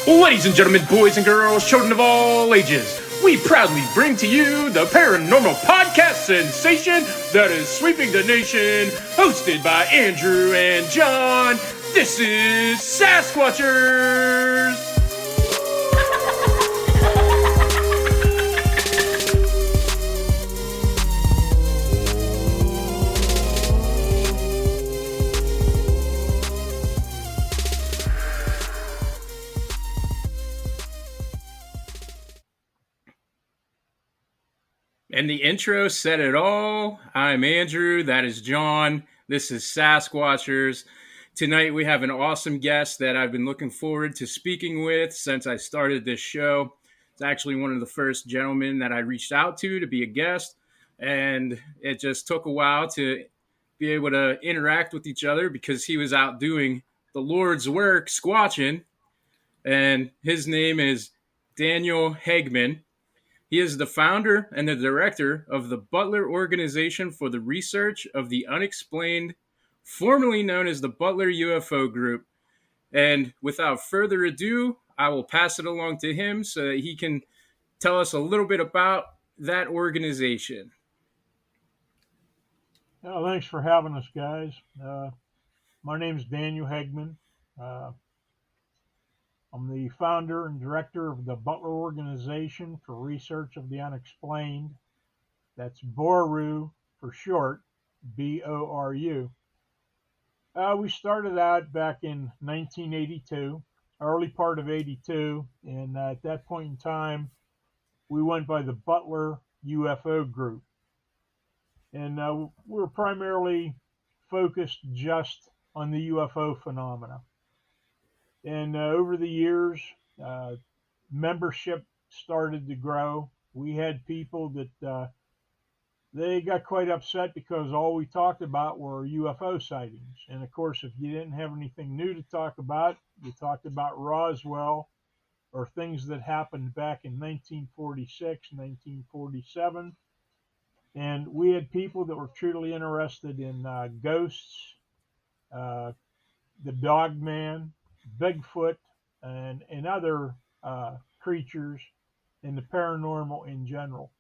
Ladies and gentlemen, boys and girls, children of all ages, we proudly bring to you the paranormal podcast sensation that is sweeping the nation, hosted by Andrew and John. This is Sasquatchers! And the intro said it all. I'm Andrew. That is John. This is Sasquatchers. Tonight we have an awesome guest that I've been looking forward to speaking with since I started this show. It's actually one of the first gentlemen that I reached out to be a guest. And it just took a while to be able to interact with each other because he was out doing the Lord's work, squatching. And his name is Daniel Hageman. He is the founder and the director of the Butler Organization for the Research of the Unexplained, formerly known as the Butler UFO Group. And without further ado, I will pass it along to him so that he can tell us a little bit about that organization. Thanks for having us, guys. My name is Daniel Hageman. I'm the founder and director of the Butler Organization for Research of the Unexplained. That's BORU for short, B-O-R-U. We started out back in 1982, early part of 82, and at that point in time, we went by the Butler UFO Group. And we were primarily focused just on the UFO phenomena. And over the years, membership started to grow. We had people that they got quite upset because all we talked about were UFO sightings. And of course, if you didn't have anything new to talk about, you talked about Roswell or things that happened back in 1946, 1947. And we had people that were truly interested in ghosts, the Dog Man, Bigfoot, and other creatures in the paranormal in general.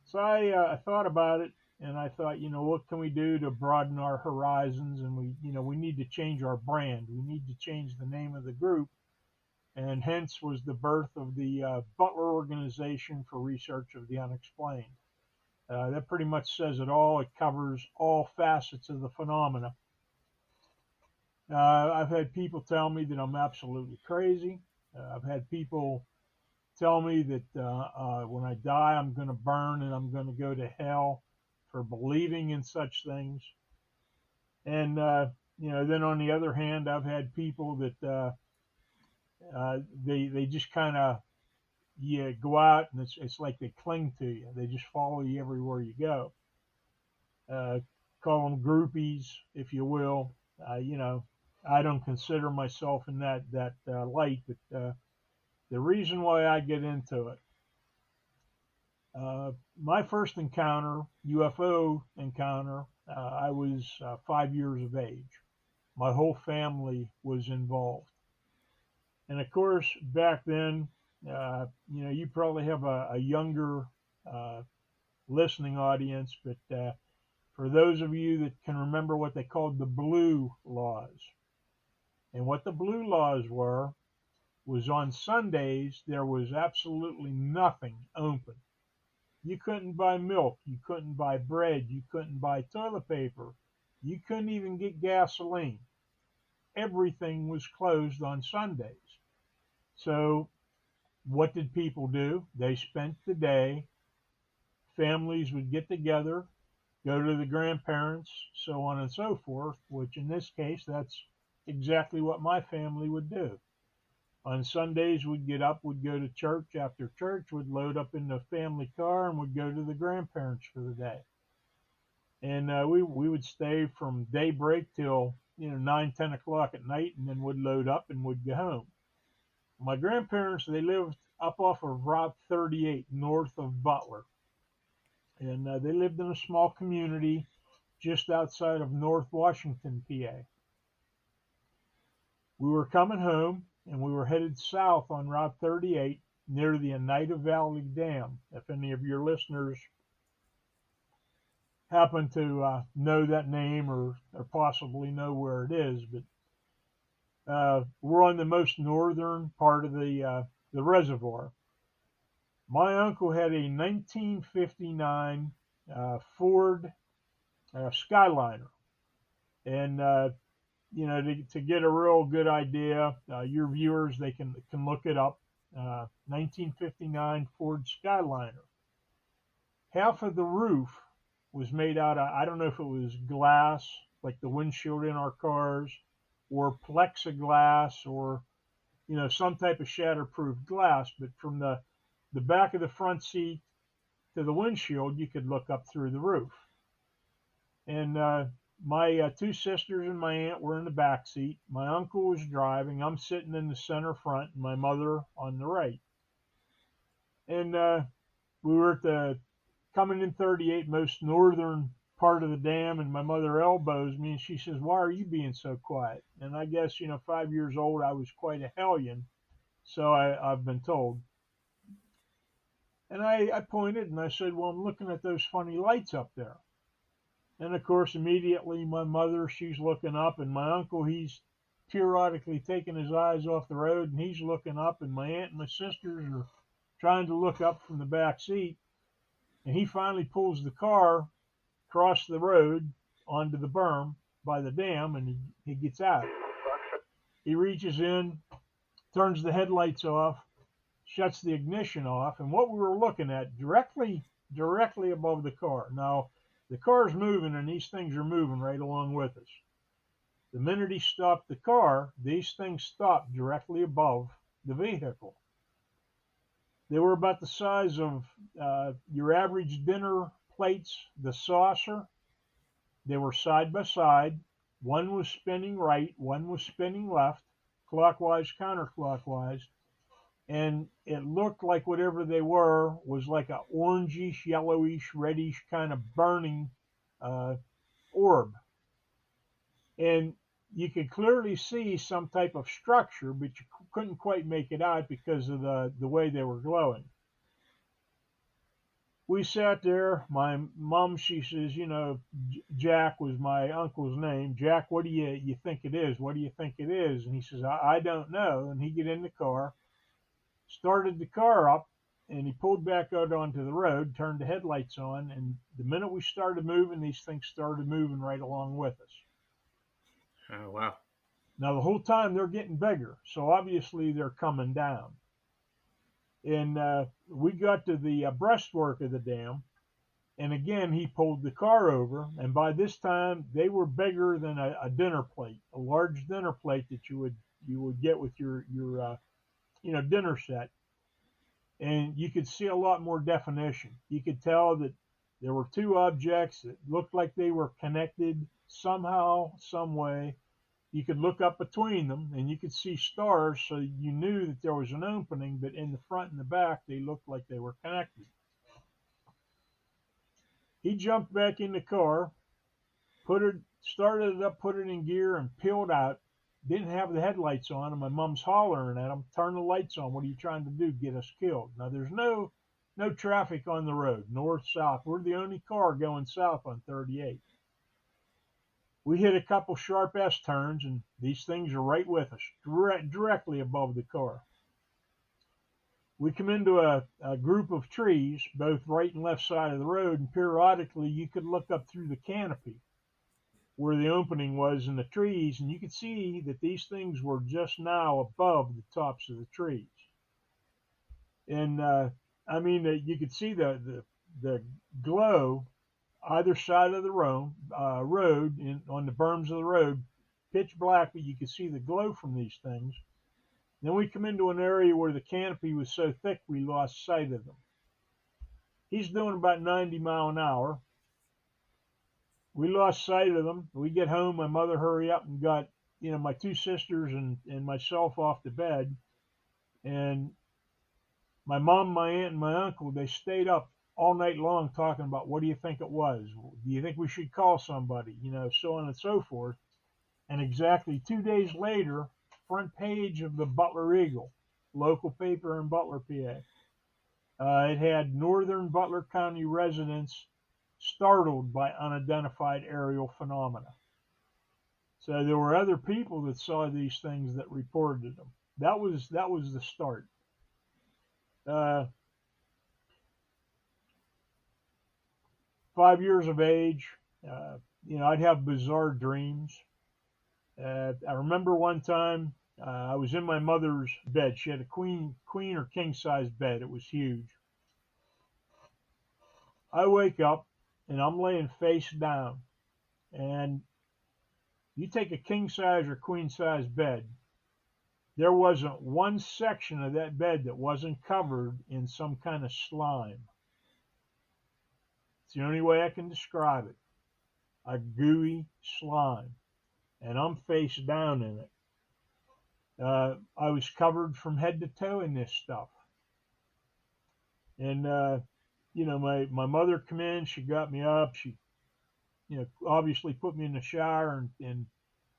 So I thought about it, and I thought, what can we do to broaden our horizons? And we need to change our brand. We need to change the name of the group, and hence was the birth of the Butler Organization for Research of the Unexplained. That pretty much says it all. It covers all facets of the phenomena. I've had people tell me that I'm absolutely crazy. I've had people tell me that when I die, I'm going to burn and I'm going to go to hell for believing in such things. And, then on the other hand, I've had people that they just kind of, go out and it's like they cling to you. They just follow you everywhere you go. Call them groupies, if you will. I don't consider myself in that light, but the reason why I get into it, my first encounter, UFO encounter, I was 5 years of age. My whole family was involved. And of course, back then, you probably have a younger listening audience, but for those of you that can remember what they called the blue laws, and what the blue laws was on Sundays, there was absolutely nothing open. You couldn't buy milk. You couldn't buy bread. You couldn't buy toilet paper. You couldn't even get gasoline. Everything was closed on Sundays. So what did people do? They spent the day. Families would get together, go to the grandparents, so on and so forth, which in this case, that's exactly what my family would do. On Sundays, we'd get up, we'd go to church. After church, we'd load up in the family car and we'd go to the grandparents for the day. And we would stay from daybreak till 9, 10 o'clock at night, and then we'd load up and we'd go home. My grandparents, they lived up off of Route 38 north of Butler. And they lived in a small community just outside of North Washington, PA. We were coming home and we were headed south on Route 38 near the Oneida Valley Dam. If any of your listeners happen to know that name or possibly know where it is, but we're on the most northern part of the reservoir. My uncle had a 1959 Ford Skyliner, and to get a real good idea, your viewers they can look it up. 1959 Ford Skyliner. Half of the roof was made out of, I don't know if it was glass, like the windshield in our cars, or plexiglass, or some type of shatterproof glass. But from the back of the front seat to the windshield, you could look up through the roof. And my two sisters and my aunt were in the back seat. My uncle was driving. I'm sitting in the center front, and my mother on the right. And we were at the coming in 38, most northern part of the dam, and my mother elbows me and she says, "Why are you being so quiet?" And I guess, 5 years old, I was quite a hellion, so I've been told. And I pointed and I said, "Well, I'm looking at those funny lights up there." And of course, immediately my mother, she's looking up, and my uncle, he's periodically taking his eyes off the road and he's looking up, and my aunt and my sisters are trying to look up from the back seat. And he finally pulls the car across the road onto the berm by the dam, and he gets out. He reaches in, turns the headlights off, shuts the ignition off, and what we were looking at directly above the car. Now, the car's moving, and these things are moving right along with us. The minute he stopped the car, these things stopped directly above the vehicle. They were about the size of your average dinner plates, the saucer. They were side by side. One was spinning right, one was spinning left, clockwise, counterclockwise. And it looked like whatever they were was like a orangish, yellowish, reddish kind of burning orb. And you could clearly see some type of structure, but you couldn't quite make it out because of the way they were glowing. We sat there. My mom, she says, Jack was my uncle's name. "Jack, what do you think it is? What do you think it is?" And he says, I don't know. And he get in the car, started the car up, and he pulled back out onto the road, turned the headlights on, and the minute we started moving, these things started moving right along with us. Oh, wow. Now, the whole time they're getting bigger, so obviously they're coming down. And we got to the breastwork of the dam, and again he pulled the car over, and by this time they were bigger than a dinner plate, a large dinner plate that you would get with your dinner set. And you could see a lot more definition. You could tell that there were two objects that looked like they were connected somehow, some way. You could look up between them and you could see stars, so you knew that there was an opening, but in the front and the back, they looked like they were connected. He jumped back in the car, started it up, put it in gear, and peeled out. Didn't have the headlights on, and my mom's hollering at him, "Turn the lights on. What are you trying to do? Get us killed." Now, there's no traffic on the road, north, south. We're the only car going south on 38. We hit a couple sharp S-turns, and these things are right with us, directly above the car. We come into a group of trees, both right and left side of the road, and periodically you could look up through the canopy where the opening was in the trees, and you could see that these things were just now above the tops of the trees. And you could see the glow either side of the road, on the berms of the road, pitch black, but you could see the glow from these things. Then we come into an area where the canopy was so thick we lost sight of them. He's doing about 90 miles an hour. We lost sight of them. We get home, my mother hurry up and got my two sisters and myself off the bed. And my mom, my aunt, and my uncle, they stayed up all night long talking about, what do you think it was? Do you think we should call somebody? So on and so forth. And exactly 2 days later, front page of the Butler Eagle, local paper in Butler, PA. It had northern Butler County residents startled by unidentified aerial phenomena. So there were other people that saw these things that reported them. That was the start. 5 years of age, I'd have bizarre dreams. I remember one time I was in my mother's bed. She had a queen or king size bed. It was huge. I wake up and I'm laying face down, and you take a king size or queen size bed, there wasn't one section of that bed that wasn't covered in some kind of slime. It's the only way I can describe it. A gooey slime. And I'm face down in it. I was covered from head to toe in this stuff. And, my mother come in, she got me up. She, obviously put me in the shower and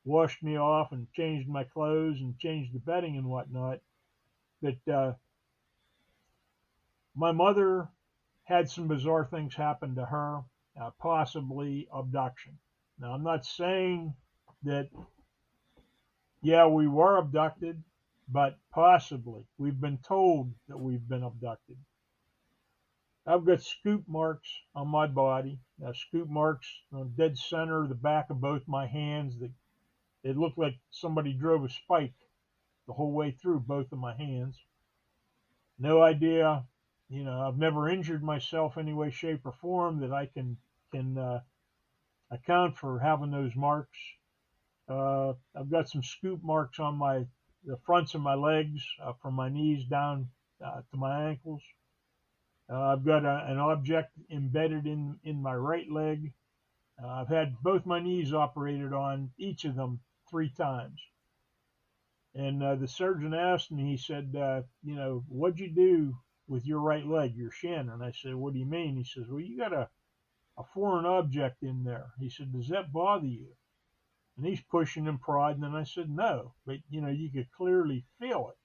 washed me off and changed my clothes and changed the bedding and whatnot. But my mother had some bizarre things happen to her, possibly abduction. Now, I'm not saying that, yeah, we were abducted, but possibly. We've been told that we've been abducted. I've got scoop marks on my body, scoop marks on dead center of the back of both my hands that it looked like somebody drove a spike the whole way through both of my hands. No idea, I've never injured myself any way, shape, or form that I can account for having those marks. I've got some scoop marks on the fronts of my legs, from my knees down to my ankles. I've got an object embedded in my right leg. I've had both my knees operated on, each of them 3 times. And the surgeon asked me, he said, what'd you do with your right leg, your shin? And I said, what do you mean? He says, well, you got a foreign object in there. He said, does that bother you? And he's pushing and prodding, and I said, no, but you could clearly feel it.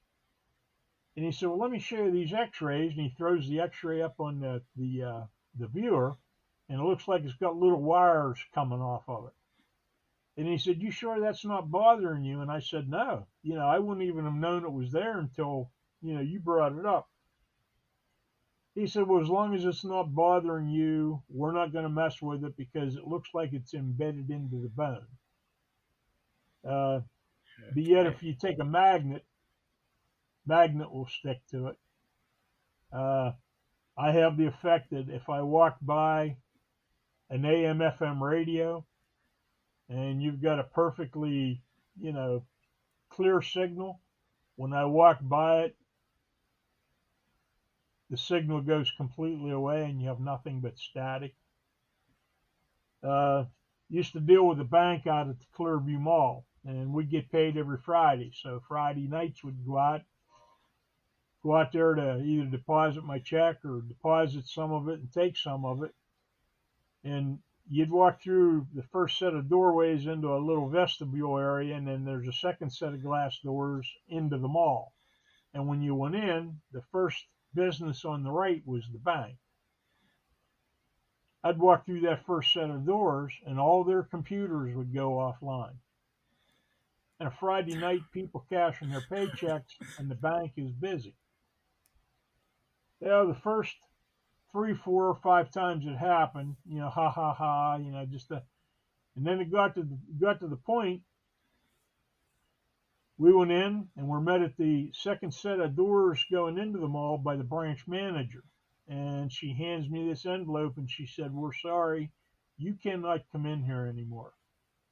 And he said, well, let me show you these x-rays. And he throws the x-ray up on the viewer, and it looks like it's got little wires coming off of it. And he said, you sure that's not bothering you? And I said, no, I wouldn't even have known it was there until, you brought it up. He said, well, as long as it's not bothering you, we're not going to mess with it because it looks like it's embedded into the bone. But yet, if you take a magnet will stick to it. I have the effect that if I walk by an AM FM radio and you've got a perfectly, clear signal, when I walk by it, the signal goes completely away and you have nothing but static. Used to deal with a bank out at the Clearview Mall, and we'd get paid every Friday. So Friday nights we'd go out there to either deposit my check or deposit some of it and take some of it. And you'd walk through the first set of doorways into a little vestibule area, and then there's a second set of glass doors into the mall. And when you went in, the first business on the right was the bank. I'd walk through that first set of doors, and all their computers would go offline. And a Friday night, people cashing their paychecks, and the bank is busy. The first 3, 4, or 5 times it happened, ha ha ha, and then it got to the point. We went in and were met at the second set of doors going into the mall by the branch manager, and she hands me this envelope and she said, "We're sorry, you cannot come in here anymore,"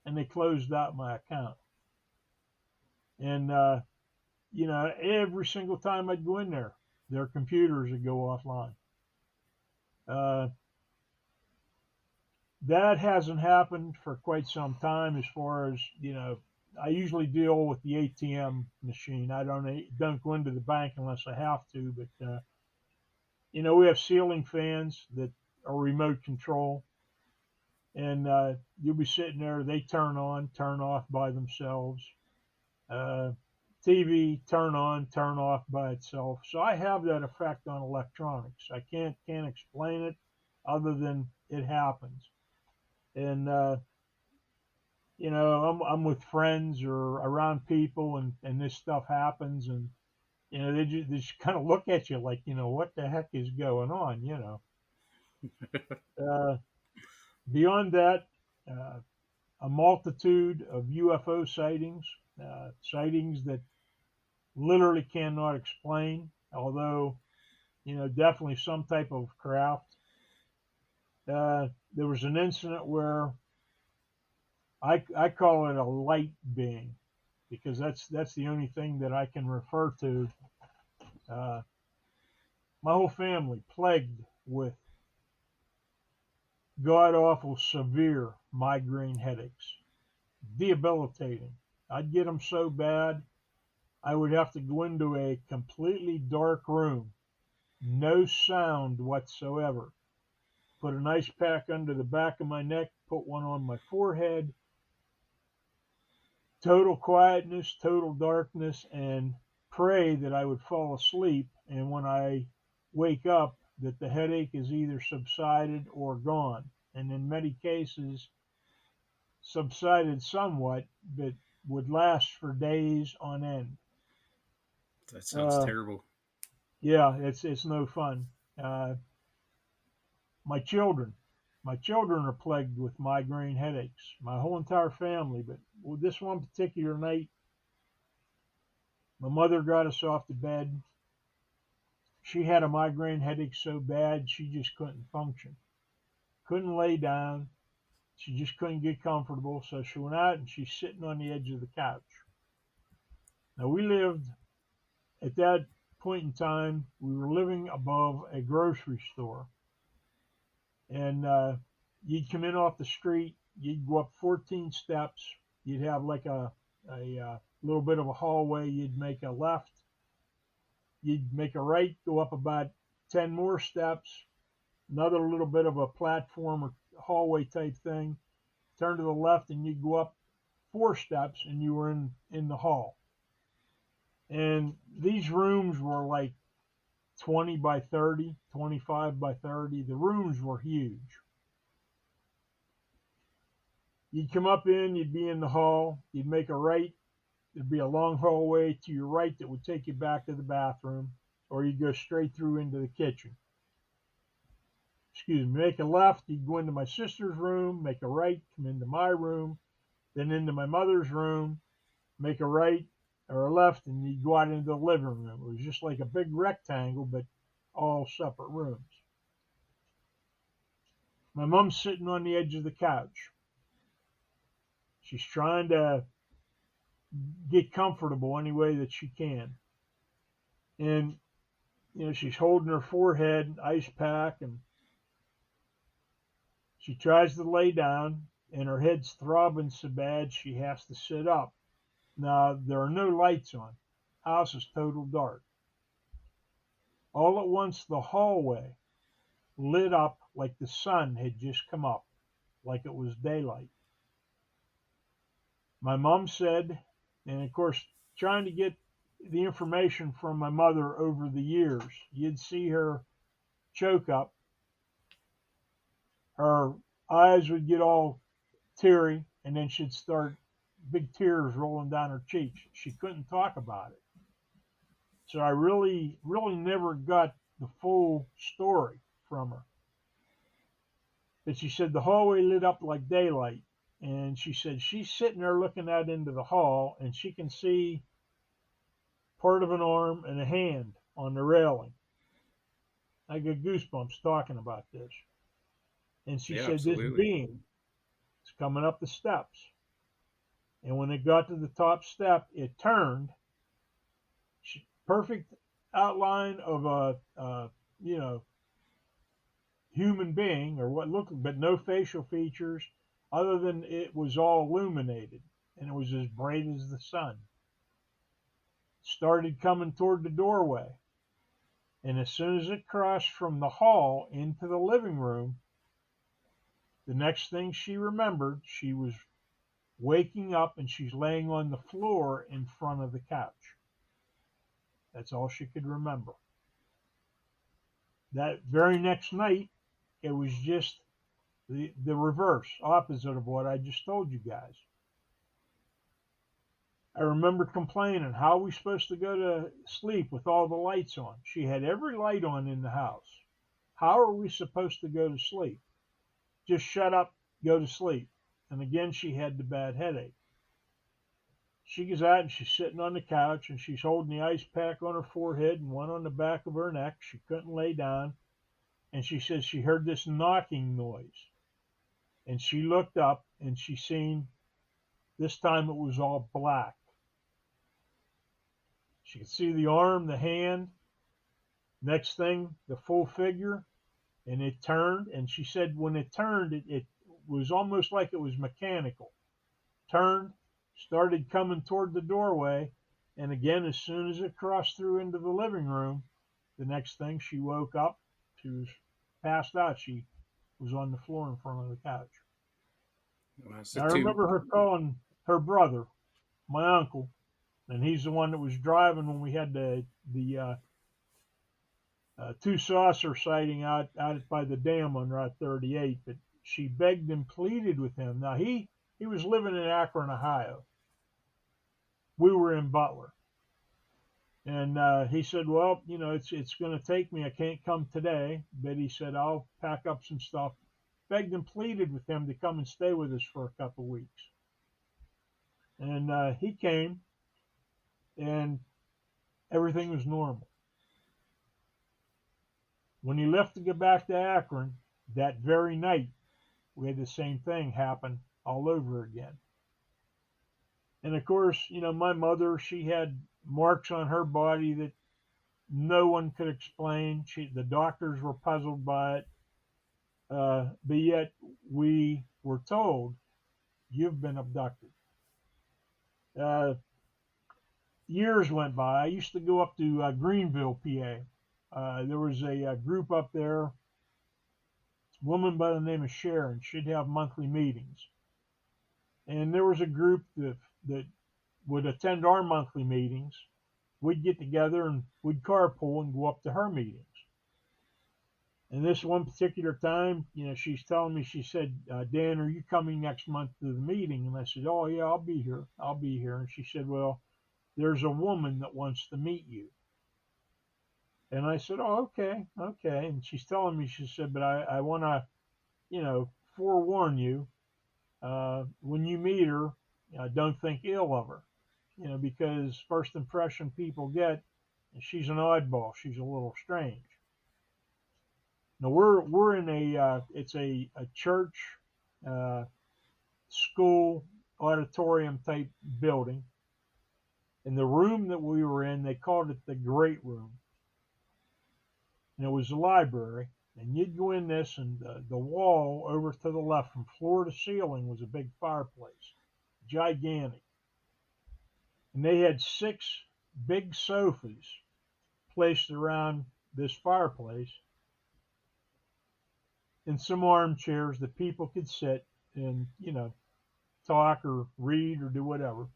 and they closed out my account. And every single time I'd go in there, their computers would go offline. That hasn't happened for quite some time. As far as I usually deal with the ATM machine. I don't go into the bank unless I have to. But we have ceiling fans that are remote control, and you'll be sitting there. They turn on, turn off by themselves. TV turn on, turn off by itself. So I have that effect on electronics. I can't explain it other than it happens. And I'm with friends or around people, and this stuff happens, and they just kind of look at you like, what the heck is going on. Uh, Beyond that, uh, a multitude of UFO sightings, sightings that literally cannot explain, although, definitely some type of craft. There was an incident where I call it a light being because that's the only thing that I can refer to. Uh, my whole family plagued with god awful severe migraine headaches, debilitating. I'd get them so bad I would have to go into a completely dark room, no sound whatsoever, put an ice pack under the back of my neck, put one on my forehead, total quietness, total darkness, and pray that I would fall asleep. And when I wake up, that the headache is either subsided or gone. And in many cases, subsided somewhat, but would last for days on end. That sounds Uh, terrible. yeah, it's no fun. Uh, my children, my children are plagued with migraine headaches. My whole entire family, but with this one particular night, my mother got us off to bed. She had a migraine headache so bad she just couldn't function, couldn't lay down. She just couldn't get comfortable, so she went out and she's sitting on the edge of the couch. Now we lived at that point in time. We were living above a grocery store, and you'd come in off the street. You'd go up 14 steps. You'd have like a little bit of a hallway. You'd make a left. You'd make a right, go up about 10 more steps, another little bit of a platform or hallway type thing, turn to the left, and you'd go up 4 steps, and you were in the hall. And these rooms were like 20 by 30, 25 by 30. The rooms were huge. You'd come up in, you'd be in the hall, you'd make a right, there'd be a long hallway to your right that would take you back to the bathroom, or you'd go straight through into the kitchen. Excuse me, make a left, you'd go into my sister's room, make a right, come into my room, then into my mother's room, make a right or a left, and you'd go out into the living room. It was just like a big rectangle, but all separate rooms. My mom's sitting on the edge of the couch. She's trying to get comfortable any way that she can. And, she's holding her forehead, ice pack, and she tries to lay down, and her head's throbbing so bad she has to sit up. Now, there are no lights on. House is total dark. All at once, the hallway lit up like the sun had just come up, like it was daylight. My mom said, and of course, trying to get the information from my mother over the years, you'd see her choke up. Her eyes would get all teary, and then she'd start big tears rolling down her cheeks. She couldn't talk about it. So I really, really never got the full story from her. But she said the hallway lit up like daylight. And she said she's sitting there looking out into the hall, and she can see part of an arm and a hand on the railing. I get goosebumps talking about this. And she Yeah, said this absolutely. being is coming up the steps. And when it got to the top step, it turned. Perfect outline of a human being or what looked, but no facial features other than it was all illuminated, and it was as bright as the sun. Started coming toward the doorway, and as soon as it crossed from the hall into the living room, the next thing she remembered, she was waking up and she's laying on the floor in front of the couch. That's all she could remember. That very next night, it was just the reverse, opposite of what I just told you guys. I remember complaining, how are we supposed to go to sleep with all the lights on? She had every light on in the house. How are we supposed to go to sleep? Just shut up, go to sleep. And again, she had the bad headache. She goes out and she's sitting on the couch and she's holding the ice pack on her forehead and one on the back of her neck. She couldn't lay down. And she says she heard this knocking noise. And she looked up and she seen, this time it was all black. She could see the arm, the hand, next thing, the full figure, and it turned. And she said when it turned, it was almost like it was mechanical. Turned, started coming toward the doorway, and again, as soon as it crossed through into the living room, the next thing, she woke up. She was passed out. She was on the floor in front of the couch. Wow, I remember her calling her brother, my uncle, and he's the one that was driving when we had the two saucer sighting out by the dam on Route 38. But she begged and pleaded with him. Now he was living in Akron, Ohio. We were in Butler. And he said, well, you know, it's going to take me. I can't come today. But he said, I'll pack up some stuff. Begged and pleaded with him to come and stay with us for a couple of weeks. And he came, and everything was normal. When he left to go back to Akron, that very night, we had the same thing happen all over again. And of course, you know, my mother, she had marks on her body that no one could explain. The doctors were puzzled by it. But yet we were told, you've been abducted. Years went by. I used to go up to Greenville, PA. There was a group up there, a woman by the name of Sharon. She'd have monthly meetings. And there was a group that would attend our monthly meetings. We'd get together and we'd carpool and go up to her meetings. And this one particular time, you know, she's telling me, she said, Dan, are you coming next month to the meeting? And I said, oh, yeah, I'll be here. I'll be here. And she said, well, there's a woman that wants to meet you. And I said, oh, okay. And she's telling me, she said, but I want to, you know, forewarn you, when you meet her, don't think ill of her, you know, because first impression people get, she's an oddball. She's a little strange. Now we're in it's a church, school auditorium type building. And the room that we were in, they called it the Great Room. And it was a library. And you'd go in this, and the wall over to the left from floor to ceiling was a big fireplace, gigantic. And they had 6 big sofas placed around this fireplace, and some armchairs that people could sit and, you know, talk or read or do whatever.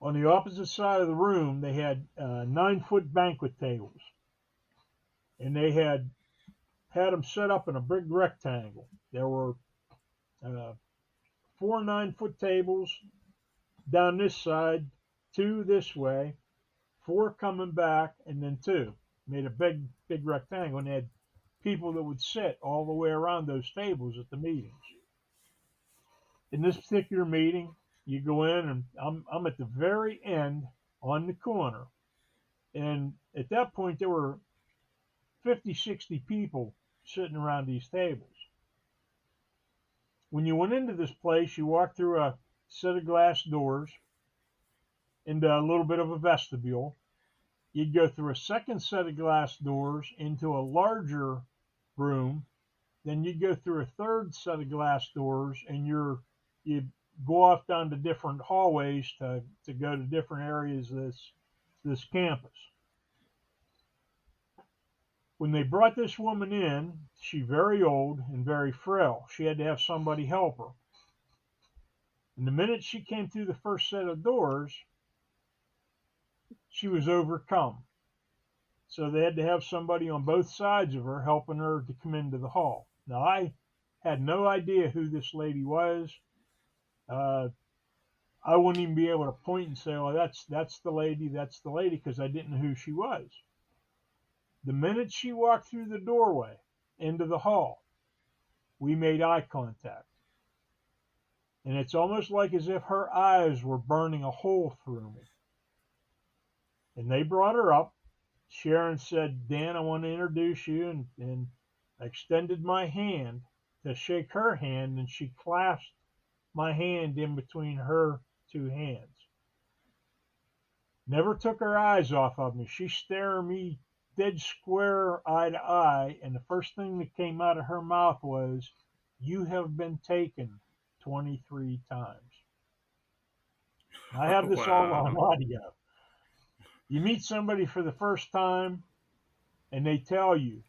On the opposite side of the room, they had 9-foot banquet tables. And they had them set up in a big rectangle. There were 4 9-foot tables down this side, 2 this way, 4 coming back, and then 2. Made a big rectangle, and they had people that would sit all the way around those tables at the meetings. In this particular meeting, you go in, and I'm at the very end on the corner. And at that point, there were 50, 60 people sitting around these tables. When you went into this place, you walked through a set of glass doors into a little bit of a vestibule. You'd go through a second set of glass doors into a larger room. Then you'd go through a third set of glass doors, and you'd go off down to different hallways to go to different areas of this campus. When they brought this woman in, she very old and very frail. She had to have somebody help her. And the minute she came through the first set of doors, she was overcome. So they had to have somebody on both sides of her helping her to come into the hall. Now, I had no idea who this lady was. I wouldn't even be able to point and say, "Oh, that's the lady, because I didn't know who she was. The minute she walked through the doorway into the hall, we made eye contact. And it's almost like as if her eyes were burning a hole through me. And they brought her up. Sharon said, "Dan, I want to introduce you," and I extended my hand to shake her hand, and she clasped my hand in between her two hands. Never took her eyes off of me. She's staring me dead square eye to eye, and the first thing that came out of her mouth was, "You have been taken 23 times." I have this all on Wow. audio. You meet somebody for the first time, and they tell you,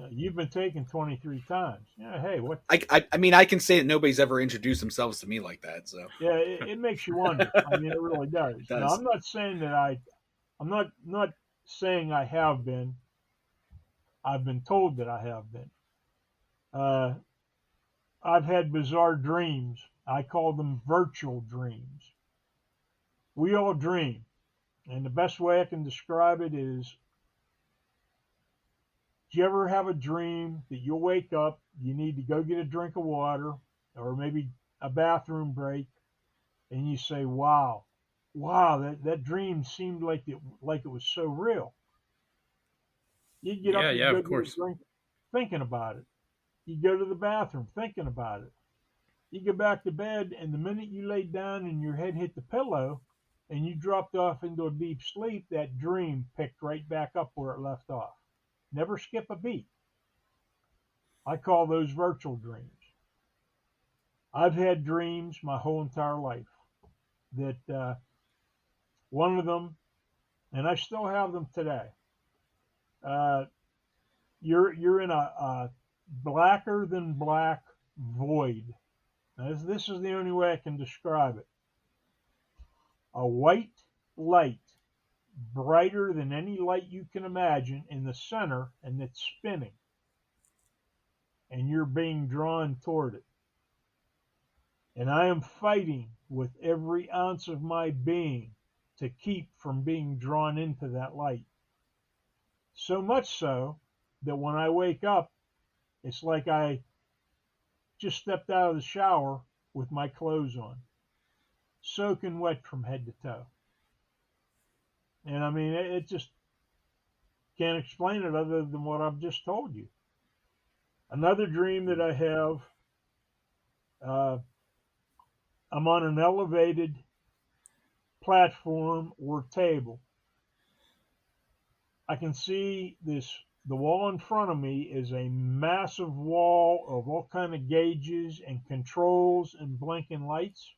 "You've been taken 23 times." Yeah, hey, what? I mean, I can say that nobody's ever introduced themselves to me like that. So Yeah, it makes you wonder. I mean, it really does. it Now, does. I'm not saying that I'm not saying I have been. I've been told that I have been. Uh, I've had bizarre dreams. I call them virtual dreams. We all dream, and the best way I can describe it is, do you ever have a dream that you'll wake up, you need to go get a drink of water, or maybe a bathroom break, and you say, "Wow, that dream seemed like it was so real." You get up, Yeah, you yeah, go of get a course. drink, thinking about it. You go to the bathroom, thinking about it. You go back to bed, and the minute you laid down and your head hit the pillow, and you dropped off into a deep sleep, that dream picked right back up where it left off. Never skip a beat. I call those virtual dreams. I've had dreams my whole entire life that one of them, and I still have them today. Uh, you're in a blacker than black void. Now, this is the only way I can describe it. A white light, brighter than any light you can imagine, in the center, and it's spinning, and you're being drawn toward it. And I am fighting with every ounce of my being to keep from being drawn into that light. So much so that when I wake up, it's like I just stepped out of the shower with my clothes on, soaking wet from head to toe. And I mean, it just can't explain it other than what I've just told you. Another dream that I have, uh, I'm on an elevated platform or table. I can see the wall in front of me is a massive wall of all kind of gauges and controls and blinking lights.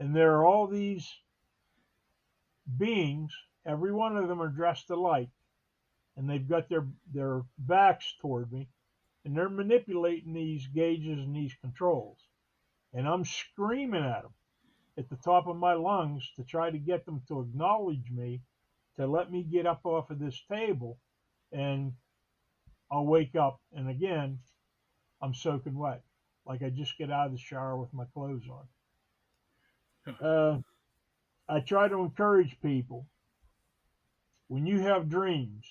And there are all these beings, every one of them are dressed alike, and they've got their backs toward me, and they're manipulating these gauges and these controls. And I'm screaming at them at the top of my lungs to try to get them to acknowledge me, to let me get up off of this table, and I'll wake up, and again, I'm soaking wet, like I just get out of the shower with my clothes on. I try to encourage people, when you have dreams,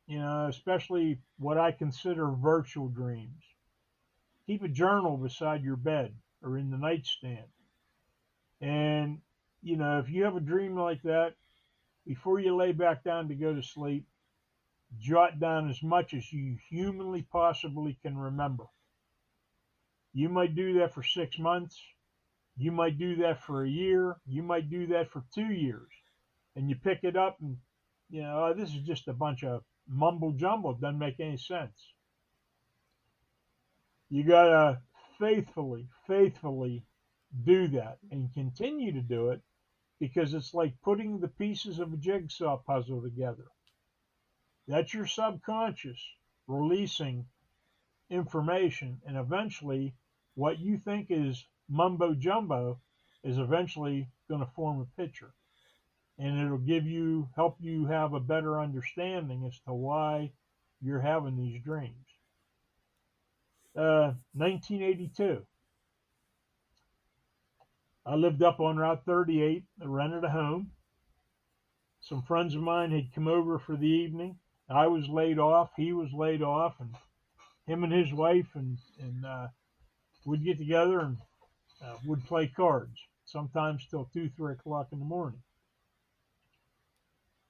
especially what I consider virtual dreams, keep a journal beside your bed or in the nightstand. And, if you have a dream like that, before you lay back down to go to sleep, jot down as much as you humanly possibly can remember. You might do that for 6 months. You might do that for a year. You might do that for 2 years. And you pick it up and, this is just a bunch of mumble jumble. It doesn't make any sense. You got to faithfully do that and continue to do it, because it's like putting the pieces of a jigsaw puzzle together. That's your subconscious releasing information, and eventually what you think is mumbo jumbo is eventually going to form a picture, and it'll help you have a better understanding as to why you're having these dreams. 1982, I lived up on Route 38. I rented a home. Some friends of mine had come over for the evening. I was laid off, he was laid off, and him and his wife and we'd get together and would play cards, sometimes till 2, 3 o'clock in the morning.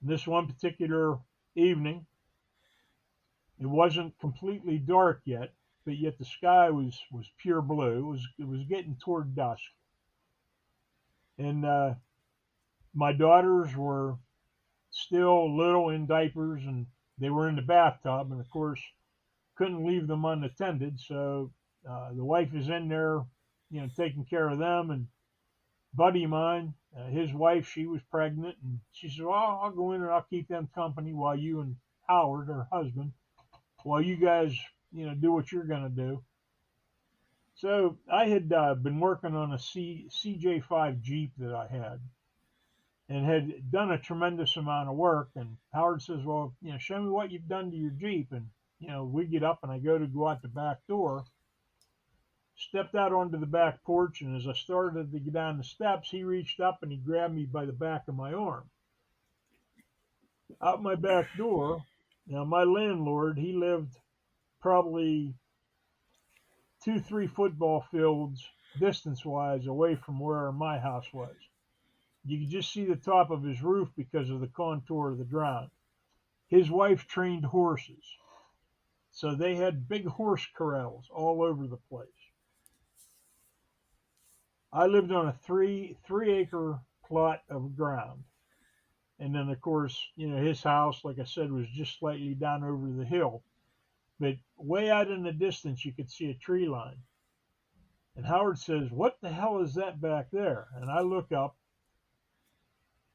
And this one particular evening, it wasn't completely dark yet, but yet the sky was pure blue. It was getting toward dusk, and my daughters were still little in diapers, and they were in the bathtub, and of course couldn't leave them unattended. So the wife is in there, taking care of them, and buddy of mine, his wife, she was pregnant, and she said, "Well, I'll go in and I'll keep them company while you and Howard, her husband, while you guys, do what you're going to do." So I had been working on a CJ5 Jeep that I had, and had done a tremendous amount of work. And Howard says, "Well, show me what you've done to your Jeep." And we get up, and I go out the back door, stepped out onto the back porch, and as I started to get down the steps, he reached up and he grabbed me by the back of my arm. Out my back door, now my landlord, he lived probably 2, 3 football fields distance-wise away from where my house was. You could just see the top of his roof because of the contour of the ground. His wife trained horses, so they had big horse corrals all over the place. I lived on a three acre plot of ground. And then, of course, his house, like I said, was just slightly down over the hill. But way out in the distance, you could see a tree line. And Howard says, "What the hell is that back there?" And I look up.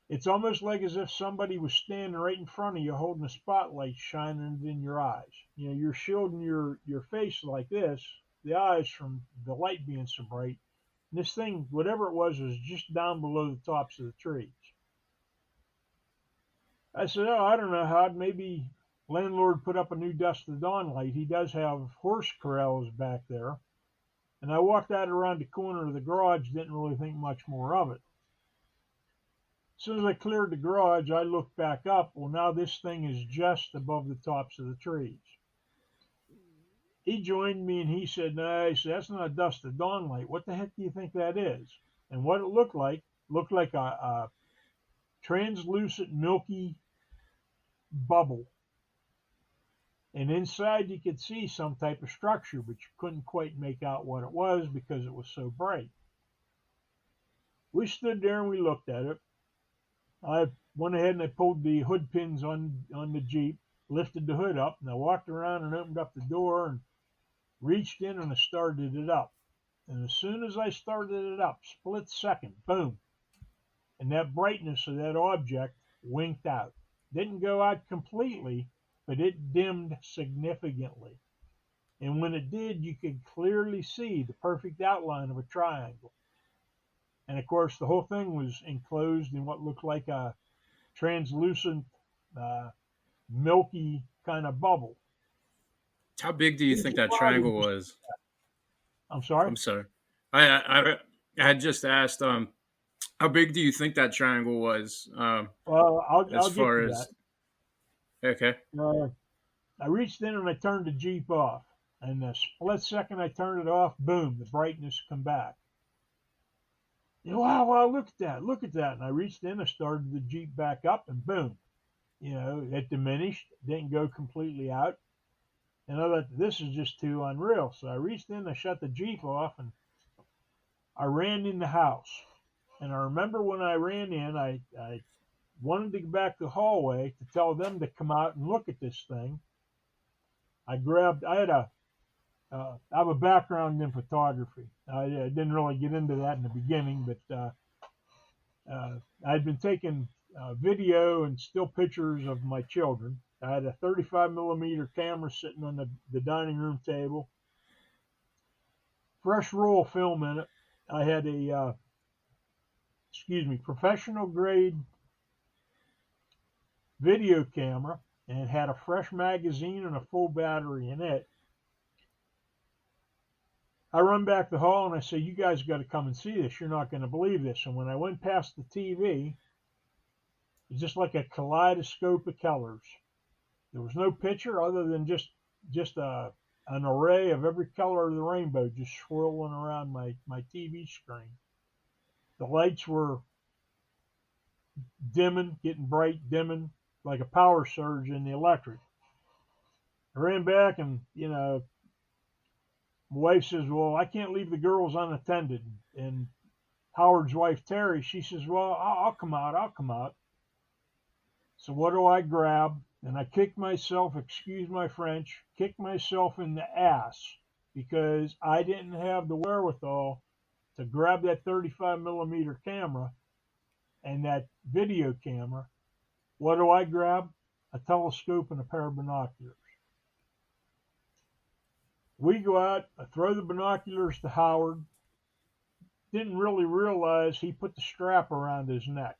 It's almost like as if somebody was standing right in front of you holding a spotlight shining in your eyes. You're shielding your face like this, the eyes from the light being so bright. And this thing, whatever it was just down below the tops of the trees. I said, "Oh, I don't know, Howard, maybe landlord put up a new dusk to dawn light. He does have horse corrals back there." And I walked out around the corner of the garage, didn't really think much more of it. As soon as I cleared the garage, I looked back up. Well, now this thing is just above the tops of the trees. He joined me and he said, "No," he said, "that's not a dusk to dawn light. What the heck do you think that is?" And what it looked like a translucent, milky bubble. And inside you could see some type of structure, but you couldn't quite make out what it was because it was so bright. We stood there and we looked at it. I went ahead and I pulled the hood pins on the Jeep, lifted the hood up, and I walked around and opened up the door and reached in and I started it up. And as soon as I started it up, split second, boom, and that brightness of that object winked out. Didn't go out completely, but it dimmed significantly. And when it did, you could clearly see the perfect outline of a triangle. And of course, the whole thing was enclosed in what looked like a translucent, milky kind of bubble. How big do you think that triangle was? I'm sorry? I'm sorry. I had just asked, how big do you think that triangle was? Well, I'll get to that. Okay. I reached in and I turned the Jeep off. And the split second I turned it off, boom, the brightness come back. Wow, look at that. And I reached in, I started the Jeep back up, and boom, it diminished, didn't go completely out. And I thought, this is just too unreal. So I reached in, I shut the Jeep off, and I ran in the house. And I remember when I ran in, I wanted to go back to the hallway to tell them to come out and look at this thing. I have a background in photography. I didn't really get into that in the beginning, but I'd been taking video and still pictures of my children. I had a 35 millimeter camera sitting on the dining room table, fresh roll film in it. I had a, professional grade video camera, and had a fresh magazine and a full battery in it. I run back the hall and I say, "You guys got to come and see this. You're not going to believe this." And when I went past the TV, it was just like a kaleidoscope of colors. There was no picture other than just an array of every color of the rainbow just swirling around my TV screen. The lights were dimming, getting bright, dimming, like a power surge in the electric. I ran back and, my wife says, "Well, I can't leave the girls unattended." And Howard's wife, Terry, she says, "Well, I'll come out. I'll come out." So what do I grab? And I kicked myself, excuse my French, kicked myself in the ass because I didn't have the wherewithal to grab that 35 millimeter camera and that video camera. What do I grab? A telescope and a pair of binoculars. We go out, I throw the binoculars to Howard. Didn't really realize he put the strap around his neck.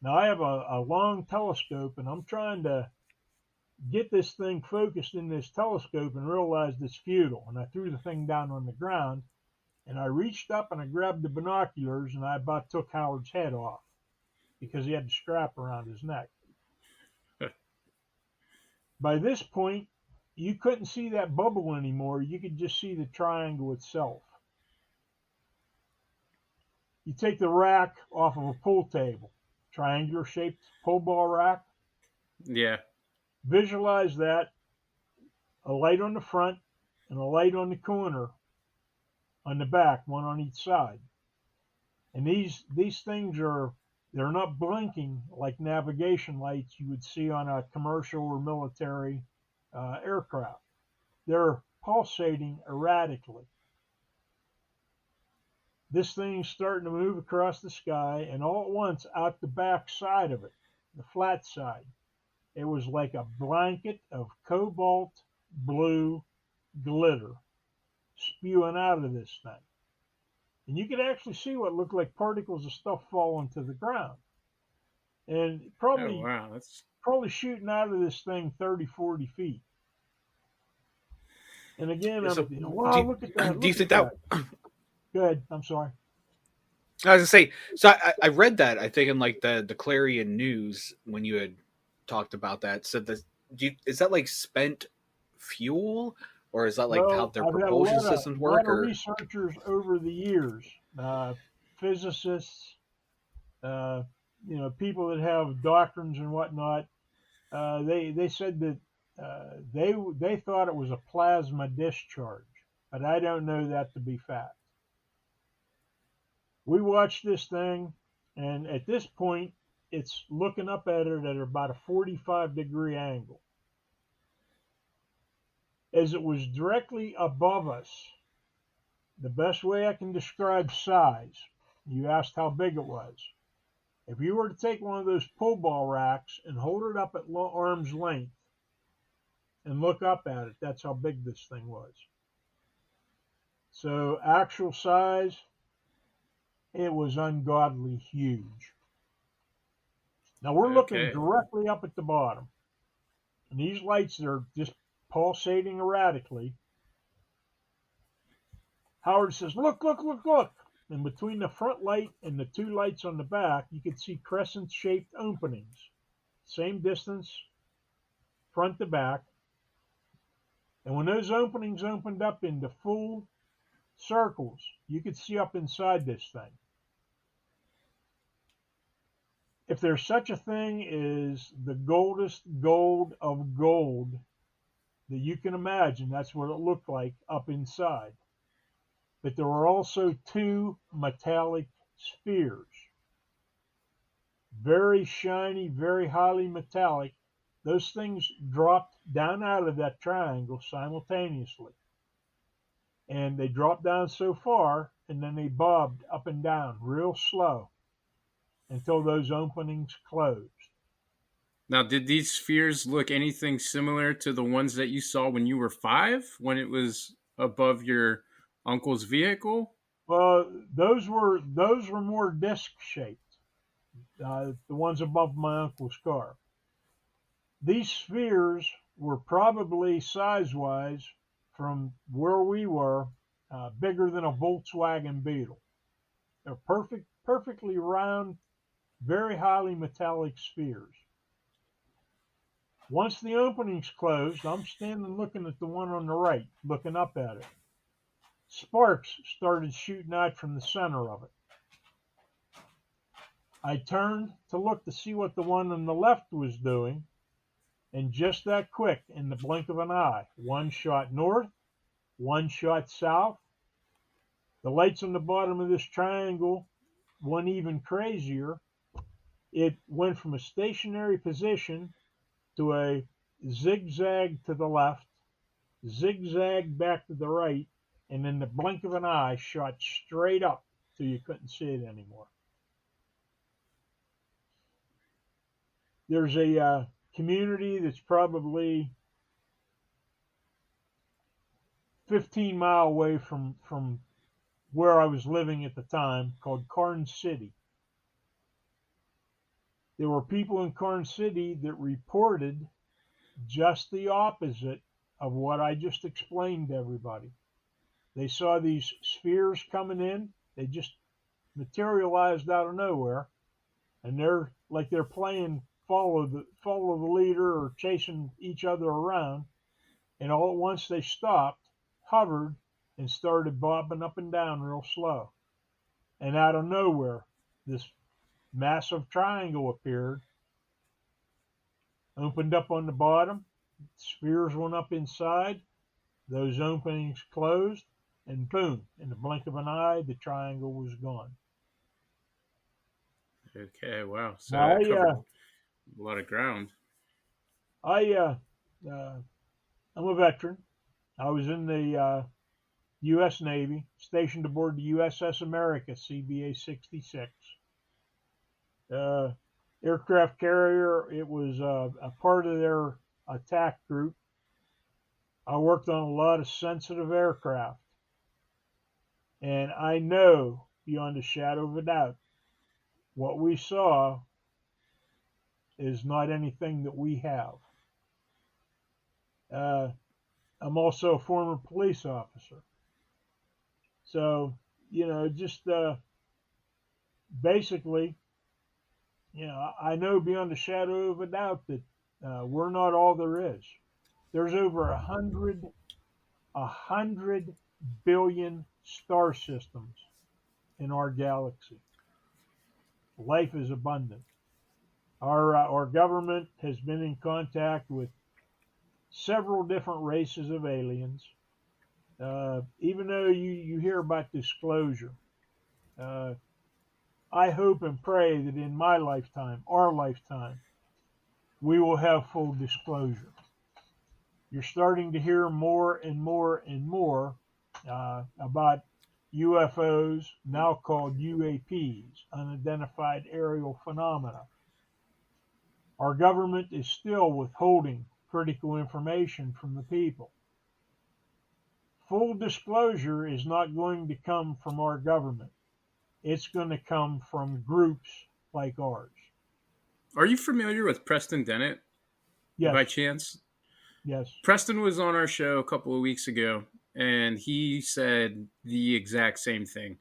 Now I have a long telescope and I'm trying to get this thing focused in this telescope and realized it's futile. And I threw the thing down on the ground and I reached up and I grabbed the binoculars and I about took Howard's head off because he had the strap around his neck. By this point, you couldn't see that bubble anymore. You could just see the triangle itself. You take the rack off of a pool table, triangular shaped pull ball rack. Yeah. Visualize that, a light on the front and a light on the corner on the back, one on each side. And these things they're not blinking like navigation lights you would see on a commercial or military aircraft. They're pulsating erratically. This thing's starting to move across the sky, and all at once, out the back side of it, the flat side, it was like a blanket of cobalt blue glitter spewing out of this thing. And you could actually see what looked like particles of stuff falling to the ground. And probably, Oh, wow. That's probably shooting out of this thing 30, 40 feet. And again, I'm So, thinking, wow, look at that. do you think that? Go ahead. I'm sorry. I was gonna say. So I read that. I think in like the Clarion News when you had talked about that. So is that like spent fuel, or is that like how their I've had propulsion systems work? A lot of researchers over the years, physicists, people that have doctrines and whatnot. They said that they thought it was a plasma discharge, but I don't know that to be fact. We watched this thing, and at this point, it's looking up at it at about a 45-degree angle. As it was directly above us, the best way I can describe size, you asked how big it was. If you were to take one of those pull ball racks and hold it up at arm's length and look up at it, that's how big this thing was. So actual size, it was ungodly huge. Now we're looking directly up at the bottom. And these lights, they're just pulsating erratically. Howard says, "Look, look, look, look." And between the front light and the two lights on the back, you could see crescent-shaped openings. Same distance, front to back. And when those openings opened up into full circles, you could see up inside this thing. If there's such a thing as the goldest gold of gold that you can imagine, that's what it looked like up inside. But there were also two metallic spheres. Very shiny, very highly metallic. Those things dropped down out of that triangle simultaneously. And they dropped down so far, and then they bobbed up and down real slow until those openings closed. Now, did these spheres look anything similar to the ones that you saw when you were 5, when it was above your uncle's vehicle? Those were more disc shaped. The ones above my uncle's car. These spheres were probably size-wise, from where we were, bigger than a Volkswagen Beetle. They're perfectly round, very highly metallic spheres. Once the opening's closed, I'm standing looking at the one on the right, looking up at it. Sparks started shooting out from the center of it. I turned to look to see what the one on the left was doing, and just that quick, in the blink of an eye, one shot north, one shot south. The lights on the bottom of this triangle went even crazier. It went from a stationary position to a zigzag to the left, zigzag back to the right, and in the blink of an eye shot straight up till you couldn't see it anymore. There's a community that's probably 15-mile away from where I was living at the time, called Karn City. There were people in Karn City that reported just the opposite of what I just explained to everybody. They saw these spheres coming in. They just materialized out of nowhere, and they're playing follow the leader or chasing each other around. And all at once they stopped, hovered, and started bobbing up and down real slow. And out of nowhere, this massive triangle appeared, opened up on the bottom, spheres went up inside, those openings closed, and boom, in the blink of an eye, the triangle was gone. Okay, wow. So Now, that covered a lot of ground. I'm a veteran. I was in the U.S. Navy, stationed aboard the USS America, CBA 66. Aircraft carrier, it was a part of their attack group. I worked on a lot of sensitive aircraft. And I know, beyond a shadow of a doubt, what we saw is not anything that we have. I'm also a former police officer. So, just basically, I know beyond a shadow of a doubt that we're not all there is. There's over 100 billion star systems in our galaxy. Life is abundant. Our government has been in contact with several different races of aliens. Even though you hear about disclosure, I hope and pray that in my lifetime, our lifetime, we will have full disclosure. You're starting to hear more and more and more about UFOs, now called UAPs, unidentified aerial phenomena. Our government is still withholding critical information from the people. Full disclosure is not going to come from our government. It's going to come from groups like ours. Are you familiar with Preston Dennett? Yes. By chance? Yes. Preston was on our show a couple of weeks ago, and he said the exact same thing.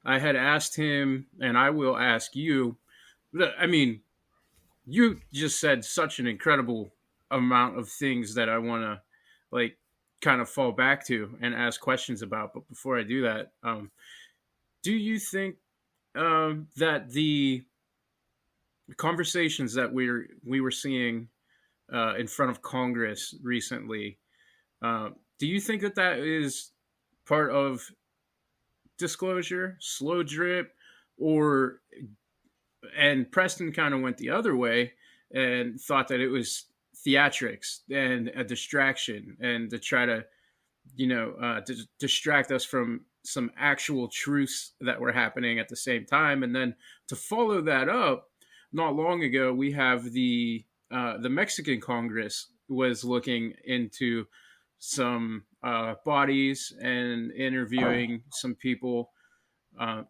I had asked him, and I will ask you, I mean, you just said such an incredible amount of things that I want to, kind of fall back to and ask questions about. But before I do that, do you think that the conversations that we were seeing in front of Congress recently, do you think that is part of disclosure, slow drip, and Preston kind of went the other way and thought that it was theatrics and a distraction and to try to, distract us from some actual truths that were happening at the same time. And then to follow that up, not long ago, we have the the Mexican Congress was looking into some bodies and interviewing some people.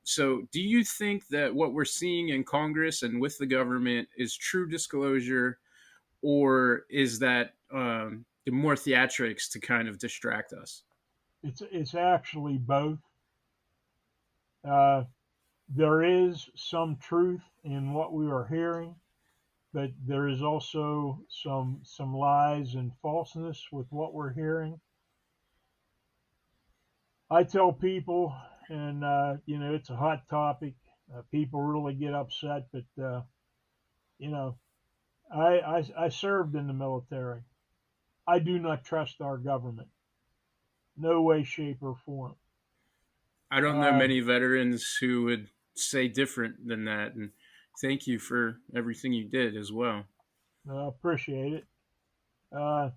So, do you think that what we're seeing in Congress and with the government is true disclosure, or is that more theatrics to kind of distract us? It's actually both. Uh, there is some truth in what we are hearing, but there is also some lies and falseness with what we're hearing. I tell people, and it's a hot topic. People really get upset, but you know, I served in the military. I do not trust our government, no way, shape, or form. I don't know Uh, many veterans who would say different than that, and thank you for everything you did as well. I appreciate it. Uh,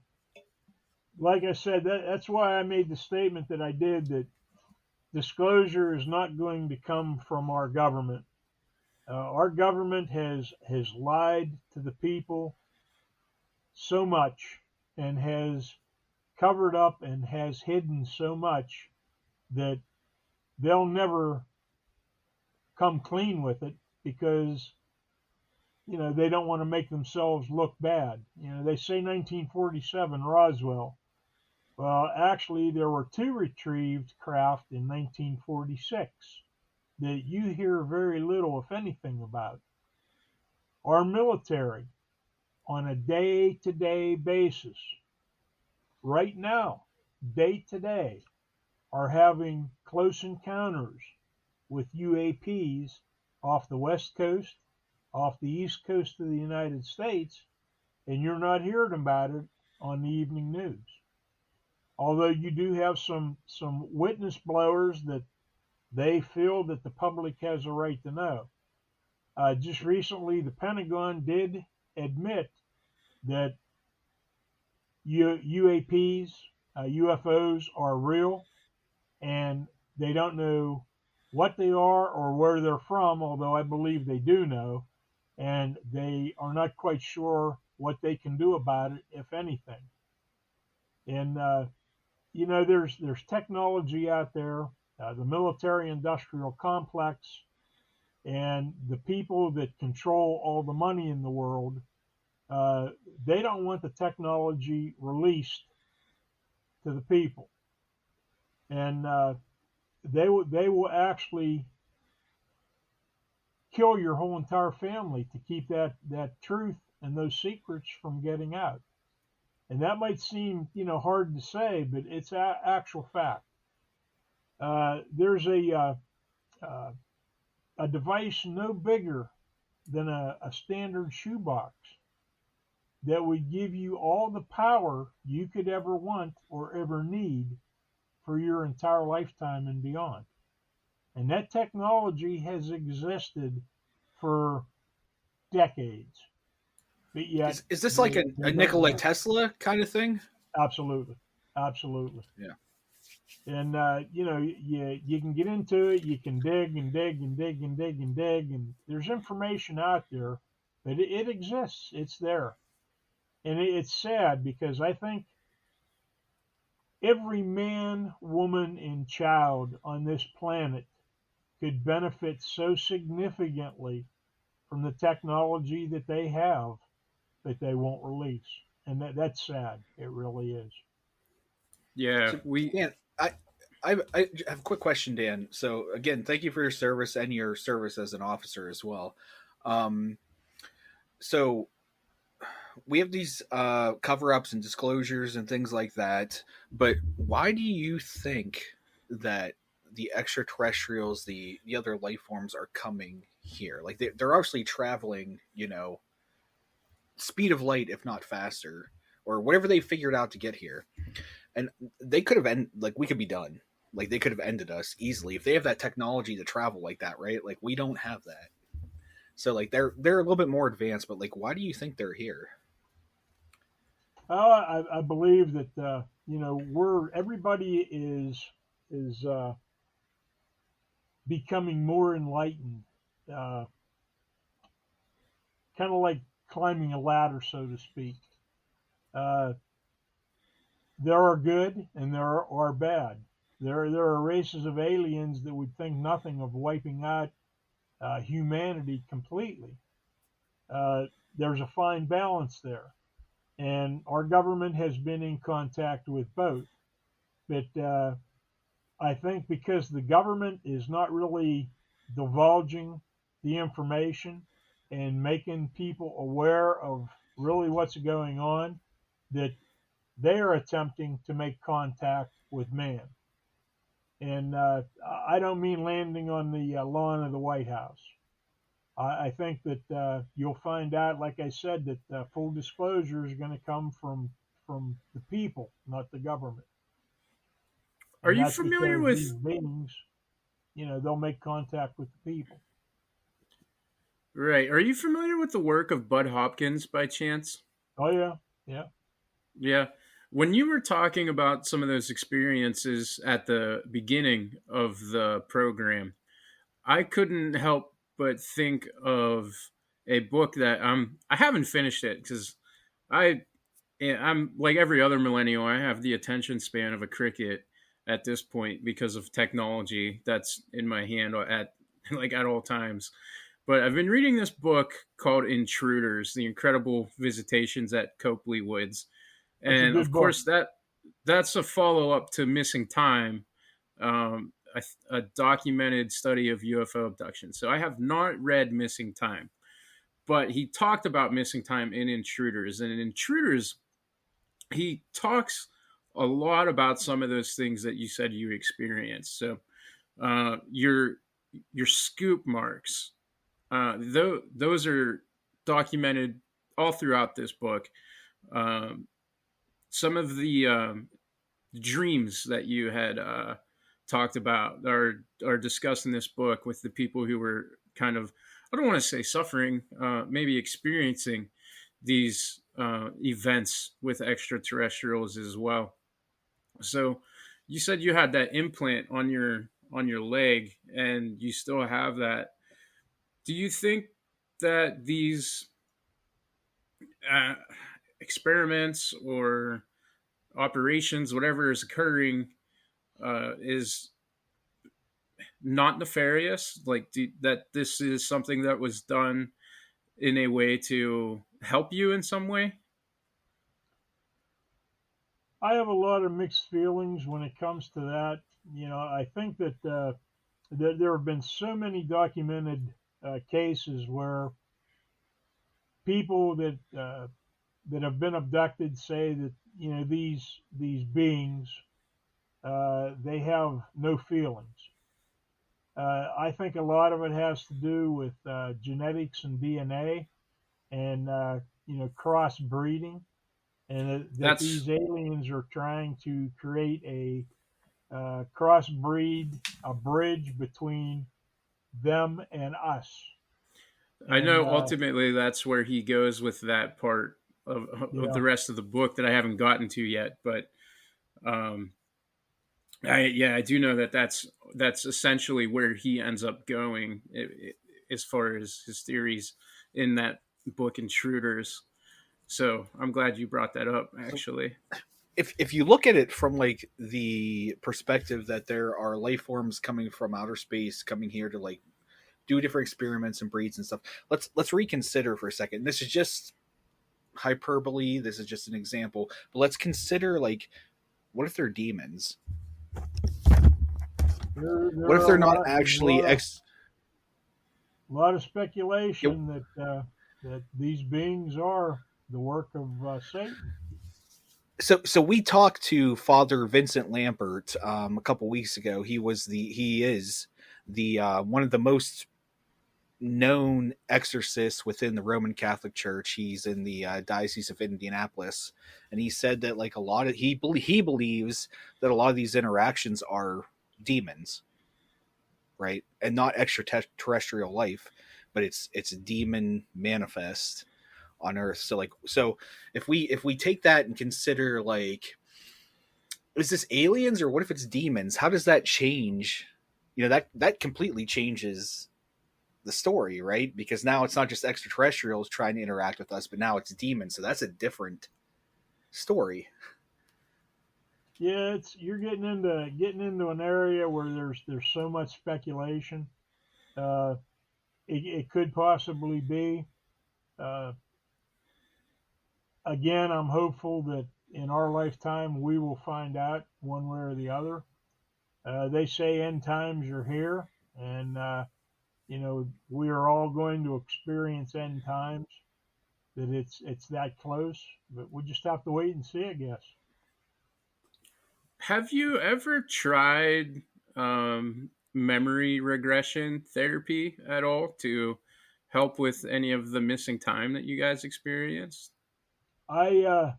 like I said, that's why I made the statement that I did, that disclosure is not going to come from our government. Our government has lied to the people so much, and has covered up and has hidden so much, that they'll never come clean with it, because they don't want to make themselves look bad. They say 1947 Roswell. Well, actually, there were two retrieved craft in 1946 that you hear very little, if anything, about. Our military, on a day-to-day basis, right now, day to day, are having close encounters with UAPs off the West Coast, off the East Coast of the United States, and you're not hearing about it on the evening news. Although you do have some witness blowers that they feel that the public has a right to know. Just recently, the Pentagon did admit that UAPs, UFOs, are real, and they don't know what they are or where they're from, although I believe they do know, and they are not quite sure what they can do about it, if anything. And there's technology out there, the military-industrial complex, and the people that control all the money in the world. They don't want the technology released to the people, and they will actually kill your whole entire family to keep that truth and those secrets from getting out. And that might seem hard to say, but it's actual fact. There's a device no bigger than a standard shoebox that would give you all the power you could ever want or ever need for your entire lifetime and beyond. And that technology has existed for decades, but yet Is this like they a don't Nikola know. Tesla kind of thing? Absolutely, absolutely. Yeah. And you can get into it. You can dig and dig and dig and dig and dig, and there's information out there, but it exists. It's there, and it's sad, because I think every man, woman, and child on this planet could benefit so significantly from the technology that they have, that they won't release. And that's sad. It really is. Yeah, So, Dan, I have a quick question, Dan. So, again, thank you for your service and your service as an officer as well. Um, so, we have these cover ups and disclosures and things like that. But why do you think that the extraterrestrials, the other life forms, are coming here? Like, they're obviously traveling, speed of light, if not faster, or whatever they figured out to get here. And they could have like, we could be done. Like, they could have ended us easily if they have that technology to travel like that, right? Like, we don't have that. So, like, they're a little bit more advanced, but like, why do you think they're here? I believe that everybody is becoming more enlightened, kind of like climbing a ladder, so to speak. Uh, there are good and there are bad. There are races of aliens that would think nothing of wiping out humanity completely. Uh, there's a fine balance there, and our government has been in contact with both. But I think because the government is not really divulging the information and making people aware of really what's going on, that they are attempting to make contact with man. And I don't mean landing on the lawn of the White House. I think that you'll find out, like I said, that full disclosure is going to come from the people, not the government. Are And you that's familiar because these with beings, they'll make contact with the people. right? Are you familiar with the work of Bud Hopkins by chance? Oh yeah, yeah. Yeah. When you were talking about some of those experiences at the beginning of the program, I couldn't help but think of a book that I haven't finished it because I I'm like every other millennial. I have the attention span of a cricket at this point because of technology that's in my hand at like at all times. But I've been reading this book called Intruders: The Incredible Visitations at Copley Woods, That's a and of good book. course that's a follow up to Missing Time, a documented study of UFO abduction. So I have not read Missing Time, but he talked about Missing Time in Intruders, and in Intruders he talks a lot about some of those things that you said you experienced. So your scoop marks, those are documented all throughout this book. Um, some of the dreams that you had talked about are discussed in this book with the people who were kind of, I don't want to say suffering, maybe experiencing these events with extraterrestrials as well. So you said you had that implant on your leg and you still have that. Do you think that these uh, experiments or operations, whatever is occurring, is not nefarious? Like that this is something that was done in a way to help you in some way? I have a lot of mixed feelings when it comes to that. I think that there have been so many documented cases where people that have been abducted say that these beings they have no feelings. I think a lot of it has to do with genetics and DNA and crossbreeding, and that That's these aliens are trying to create a crossbreed, a bridge between them and us. I And know ultimately that's where he goes with that part of yeah, the rest of the book that I haven't gotten to yet, but um, I do know that that's essentially where he ends up going as far as his theories in that book Intruders. So I'm glad you brought that up. So Actually, if you look at it from like the perspective that there are life forms coming from outer space coming here to like do different experiments and breeds and stuff, let's reconsider for a second. This is just hyperbole. This is just an example, but let's consider like, what if they're demons? there What if are they're not actually a lot of Yep. speculation that these beings are the work of Satan. So we talked to Father Vincent Lambert a couple weeks ago. He is the one of the most known exorcists within the Roman Catholic Church. He's in the Diocese of Indianapolis, and he said that like a lot of he believes that a lot of these interactions are demons, right, and not extraterrestrial life, but it's a demon manifest on Earth. So if we take that and consider like, is this aliens or what if it's demons? How does that change? That completely changes the story, right? Because now it's not just extraterrestrials trying to interact with us, but now it's demons. So that's a different story. Yeah, it's you're getting into an area where there's so much speculation. Uh, it could possibly be. Uh, Again, I'm hopeful that in our lifetime we will find out one way or the other. They say end times are here, and we are all going to experience end times. That it's that close, but we just have to wait and see, I guess. Have you ever tried memory regression therapy at all to help with any of the missing time that you guys experienced? I uh,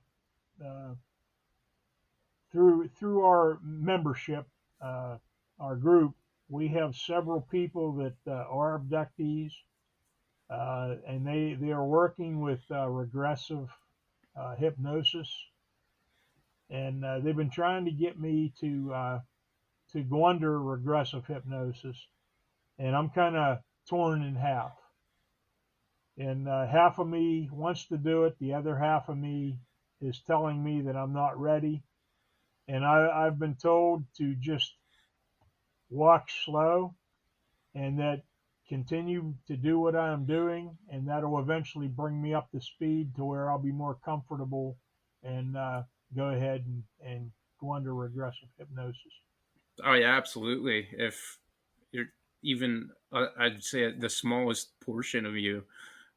through our membership, our group, we have several people that are abductees, and they are working with regressive hypnosis, and they've been trying to get me to go under regressive hypnosis, and I'm kind of torn in half. And half of me wants to do it, the other half of me is telling me that I'm not ready. And I've been told to just walk slow and that continue to do what I'm doing, and that'll eventually bring me up to speed to where I'll be more comfortable and go ahead and go under regressive hypnosis. Oh yeah, absolutely. If you're even, I'd say the smallest portion of you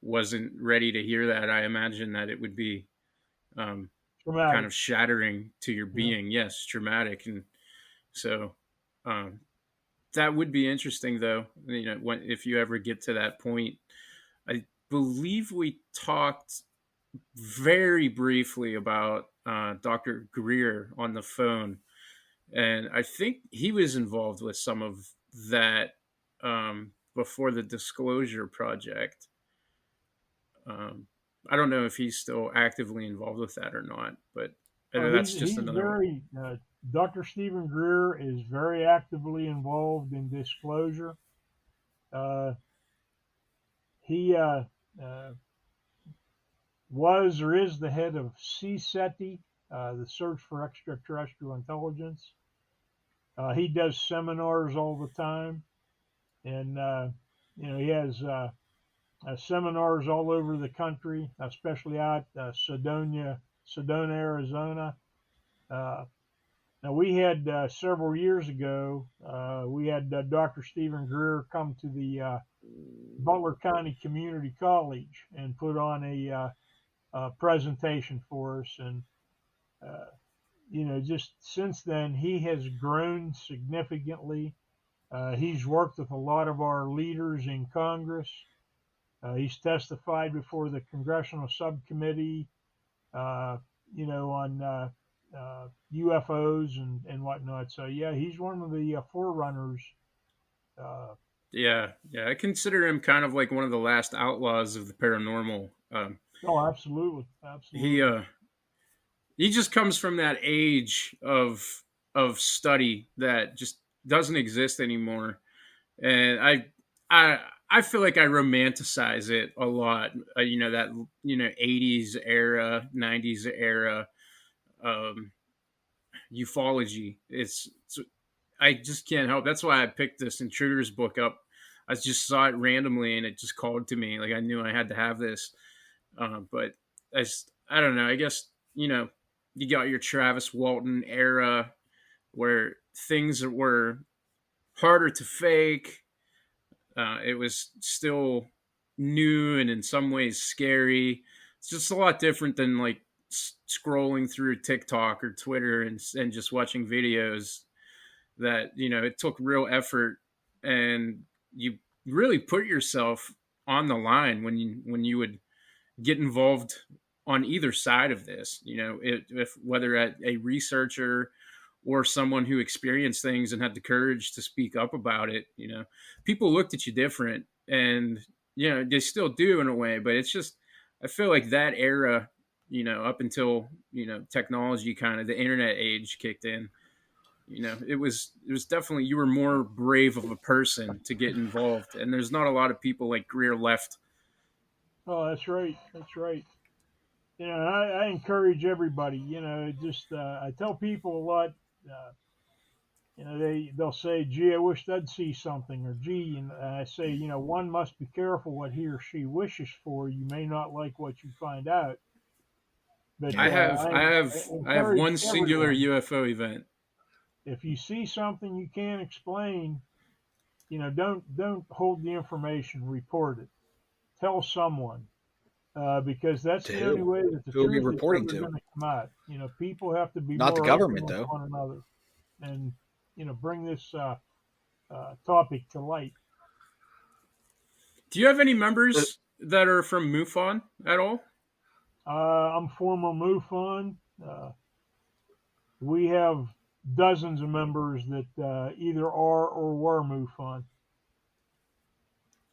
wasn't ready to hear that, I imagine that it would be um, kind Traumatic. of shattering to your Yeah. being. Yes, traumatic, and so um, that would be interesting, though. When if you ever get to that point, I believe we talked very briefly about Dr. Greer on the phone, and I think he was involved with some of that before the Disclosure Project. Um, I don't know if he's still actively involved with that or not, but I know He's that's just he's another. very Dr. Stephen Greer is very actively involved in disclosure. Uh, he uh, was or is the head of CSETI, the Search for Extraterrestrial Intelligence. He does seminars all the time, and he has seminars all over the country, especially out Sedona, Arizona. Uh, Now we had several years ago, we had Dr. Stephen Greer come to the Butler County Community College and put on a presentation for us. And uh, just since then, he has grown significantly. He's worked with a lot of our leaders in Congress. He's testified before the Congressional Subcommittee, uh, on UFOs and whatnot. So yeah, he's one of the forerunners. Uh, Yeah, yeah, I consider him kind of like one of the last outlaws of the paranormal. oh, absolutely, He absolutely. he just comes from that age of study that just doesn't exist anymore, and I I feel like I romanticize it a lot. That 80s era, 90s era um, ufology. It's I just can't help. That's why I picked this Intruders book up. I just saw it randomly and it just called to me. Like I knew I had to have this. But I don't know. I guess you got your Travis Walton era where things were harder to fake. It was still new and in some ways scary. It's just a lot different than like scrolling through TikTok or Twitter and just watching videos that it took real effort and you really put yourself on the line when you would get involved on either side of this. If whether at a researcher or someone who experienced things and had the courage to speak up about it, people looked at you different, and they still do in a way. But it's just I feel like that era, up until technology, kind of the internet age kicked in. it was definitely, you were more brave of a person to get involved, and there's not a lot of people like Greer left. Oh, that's right. That's right. I encourage everybody. Just I tell people a lot. Uh, they'll say, "Gee, I wish I'd see something," or "Gee," and I say, one must be careful what he or she wishes for. You may not like what you find out, but I have I I have I have encourage one singular everyone. UFO event. If you see something you can't explain, don't hold the information. Report it. Tell someone. Because that's To the only who? way that the Who are we truth is reporting ever to? going to come out. People have to be Not the more open government, with though. one another, and bring this topic to light. Do you have any Uh, members that are from MUFON at all? I'm former MUFON. We have dozens of members that either are or were MUFON.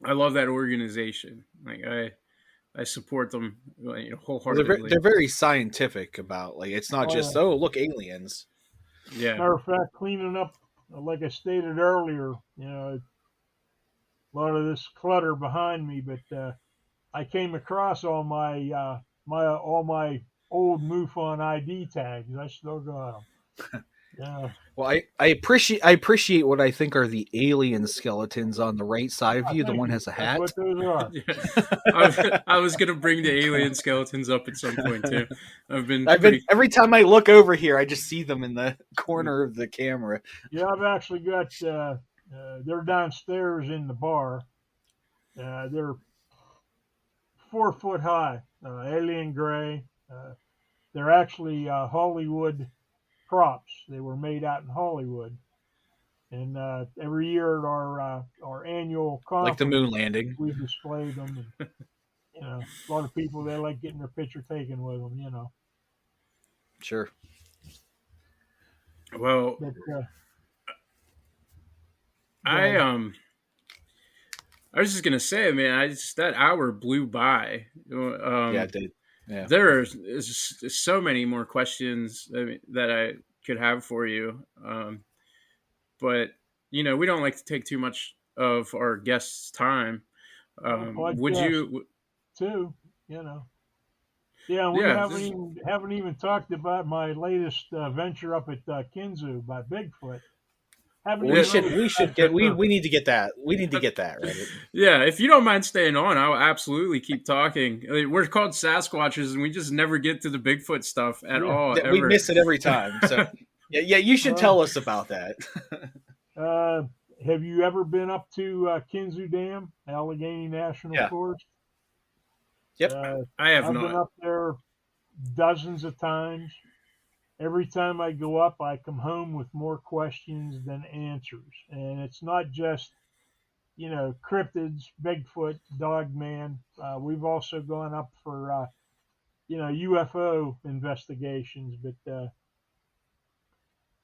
I love that organization. Like I support them, Well, they're wholeheartedly. very scientific about, like, it's not Oh just, yeah. oh, look, aliens. Yeah. Matter of fact, cleaning up, like I stated earlier, a lot of this clutter behind me, but I came across all my old MUFON ID tags. I still got them. Yeah, Well, I appreciate what I think are the alien skeletons on the right side of you. The thank one you. has a That's hat. what those are. Yeah. I was gonna bring the alien skeletons up at some point too. I've been I've been pretty. every time I look over here, I just see them in the corner of the camera. Yeah, I've actually got. They're downstairs in the bar. They're 4 foot high, alien gray. They're actually Hollywood props. They were made out in Hollywood. And every year at our annual Like the conference, moon landing. we display them, and a lot of people they like getting their picture taken with them. Sure. Well, But go I ahead. I was just gonna say, man, that hour blew by. Yeah, it did. Yeah. There is so many more questions that I could have for you, but we don't like to take too much of our guests' time. Would Podcast you? too. You know. Yeah, we Yeah, haven't even talked about my latest venture up at Kinzu by Bigfoot. Haven't We even should really we should scratched get the we surface. need to get that. We need to get that, right? yeah. If you don't mind staying on, I'll absolutely keep talking. We're called Sasquatchers, and we just never get to the Bigfoot stuff at Yeah. all, That we ever. miss it every time. So yeah, you should Well, tell us about that. uh, have you ever been up to Kinzu Dam, Allegheny National Yeah. Forest? Yep. Uh, I have I've been not. up there dozens of times. Every time I go up, I come home with more questions than answers. And it's not just, cryptids, Bigfoot, Dogman. We've also gone up for, UFO investigations. But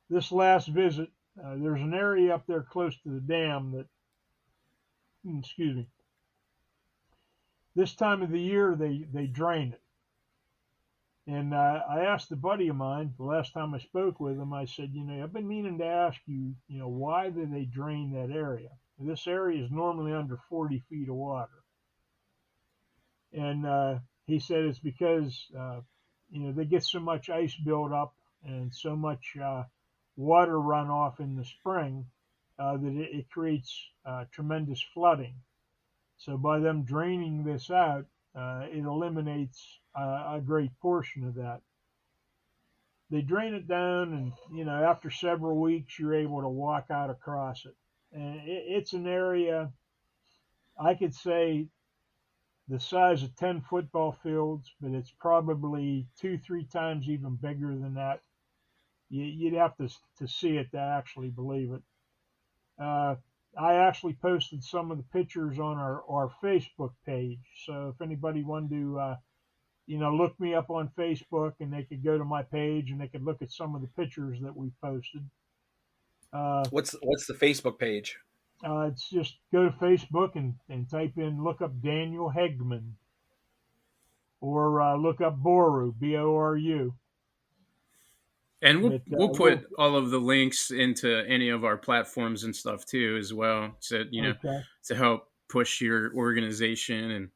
this last visit, there's an area up there close to the dam that, excuse me, this time of the year they drain it. And I asked a buddy of mine the last time I spoke with him. I said, I've been meaning to ask you, why do they drain that area? This area is normally under 40 feet of water. And he said it's because, they get so much ice buildup and so much water runoff in the spring that it creates tremendous flooding. So by them draining this out, it eliminates a great portion of that. They drain it down, and after several weeks, you're able to walk out across it. And it's an area I could say the size of 10 football fields, but it's probably 2, 3 times even bigger than that. You'd have to see it to actually believe it. Uh, I actually posted some of the pictures on our Facebook page. So if anybody wanted to, look me up on Facebook, and they could go to my page and they could look at some of the pictures that we posted. What's the Facebook page? It's just go to Facebook and type in, look up Daniel Hageman, or look up BORU, BORU. And But we'll put all of the links into any of our platforms and stuff too, as well. So okay. to help push your organization and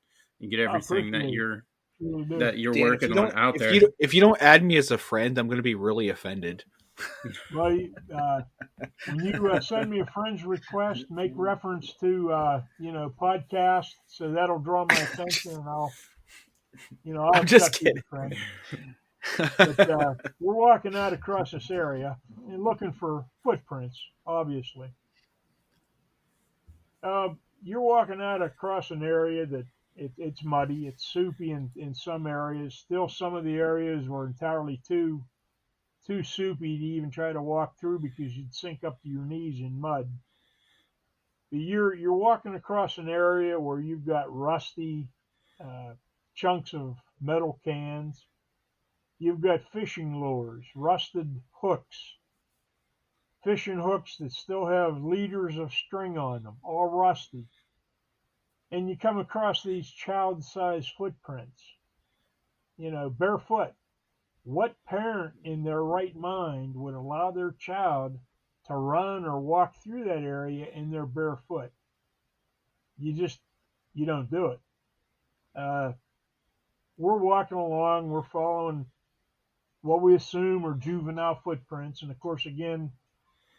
get I everything appreciate it. Really do. that you're Dan, working on out there. if you don't add me as a friend, I'm going to be really offended. Well, when you send me a friend's request, make reference to podcast, so that'll draw my attention, and I'll I'm just accept you kidding. as a friend. But we're walking out across this area and looking for footprints, obviously. You're walking out across an area that it's muddy, it's soupy in some areas. Still, some of the areas were entirely too soupy to even try to walk through because you'd sink up to your knees in mud. But you're walking across an area where you've got rusty uh, chunks of metal cans. You've got fishing lures, rusted hooks, fishing hooks that still have leaders of string on them, all rusty. And you come across these child-sized footprints, barefoot. What parent in their right mind would allow their child to run or walk through that area in their barefoot? You don't do it. Uh, we're walking along, we're following what we assume are juvenile footprints, and of course, again,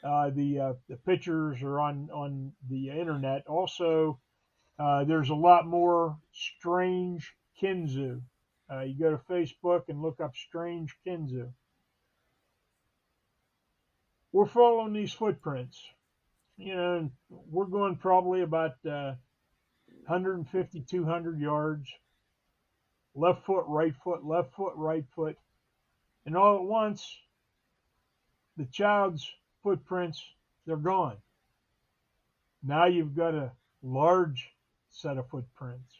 the pictures are on the internet. Also, there's a lot more strange Kinzu. You go to Facebook and look up strange Kinzu. We're following these footprints. And we're going probably about 150, 200 yards. Left foot, right foot, left foot, right foot. And all at once, the child's footprints, they're gone. Now you've got a large set of footprints.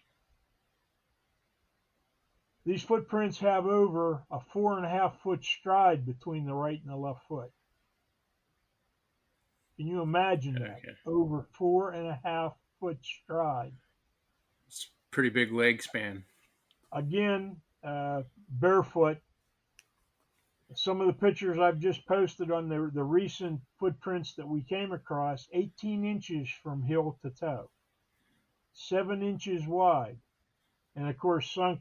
These footprints have over a 4.5 foot stride between the right and the left foot. Can you imagine that? Okay. Over 4.5 foot stride. It's a pretty big leg span. Again, barefoot. Some of the pictures I've just posted on the recent footprints that we came across, 18 inches from heel to toe, 7 inches wide, and of course sunk,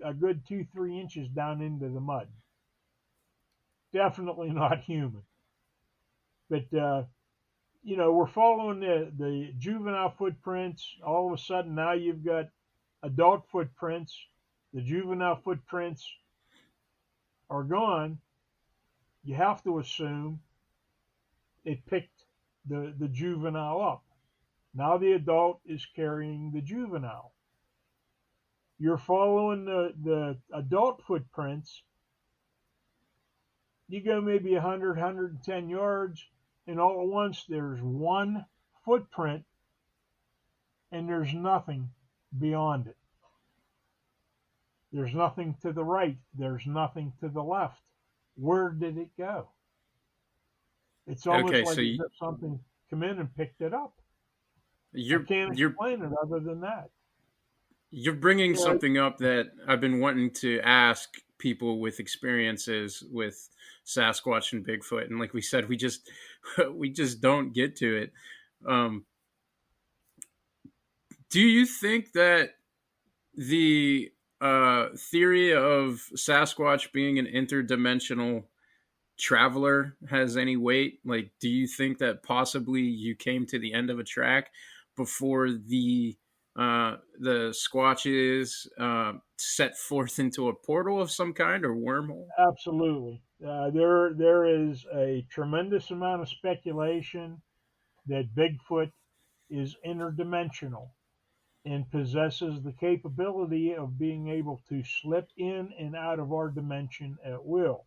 a good 2-3 inches down into the mud. Definitely not human. But we're following the juvenile footprints. All of a sudden, now you've got adult footprints. The juvenile footprints are gone. You have to assume it picked the juvenile up. Now the adult is carrying the juvenile. You're following the adult footprints. You go maybe 100, 110 yards, and all at once there's one footprint, and there's nothing beyond it. There's nothing to the right. There's nothing to the left. Where did it go? It's almost Okay, like so as if something come in and picked it up. I you're can't you're explain it other than that. you're bringing Yeah, something up that I've been wanting to ask people with experiences with Sasquatch and Bigfoot, and like we said, we just we just don't get to it. Um, do you think that the theory of Sasquatch being an interdimensional traveler has any weight? Like, do you think that possibly you came to the end of a track before the Squatches set forth into a portal of some kind or wormhole? absolutely. There is a tremendous amount of speculation that Bigfoot is interdimensional and possesses the capability of being able to slip in and out of our dimension at will.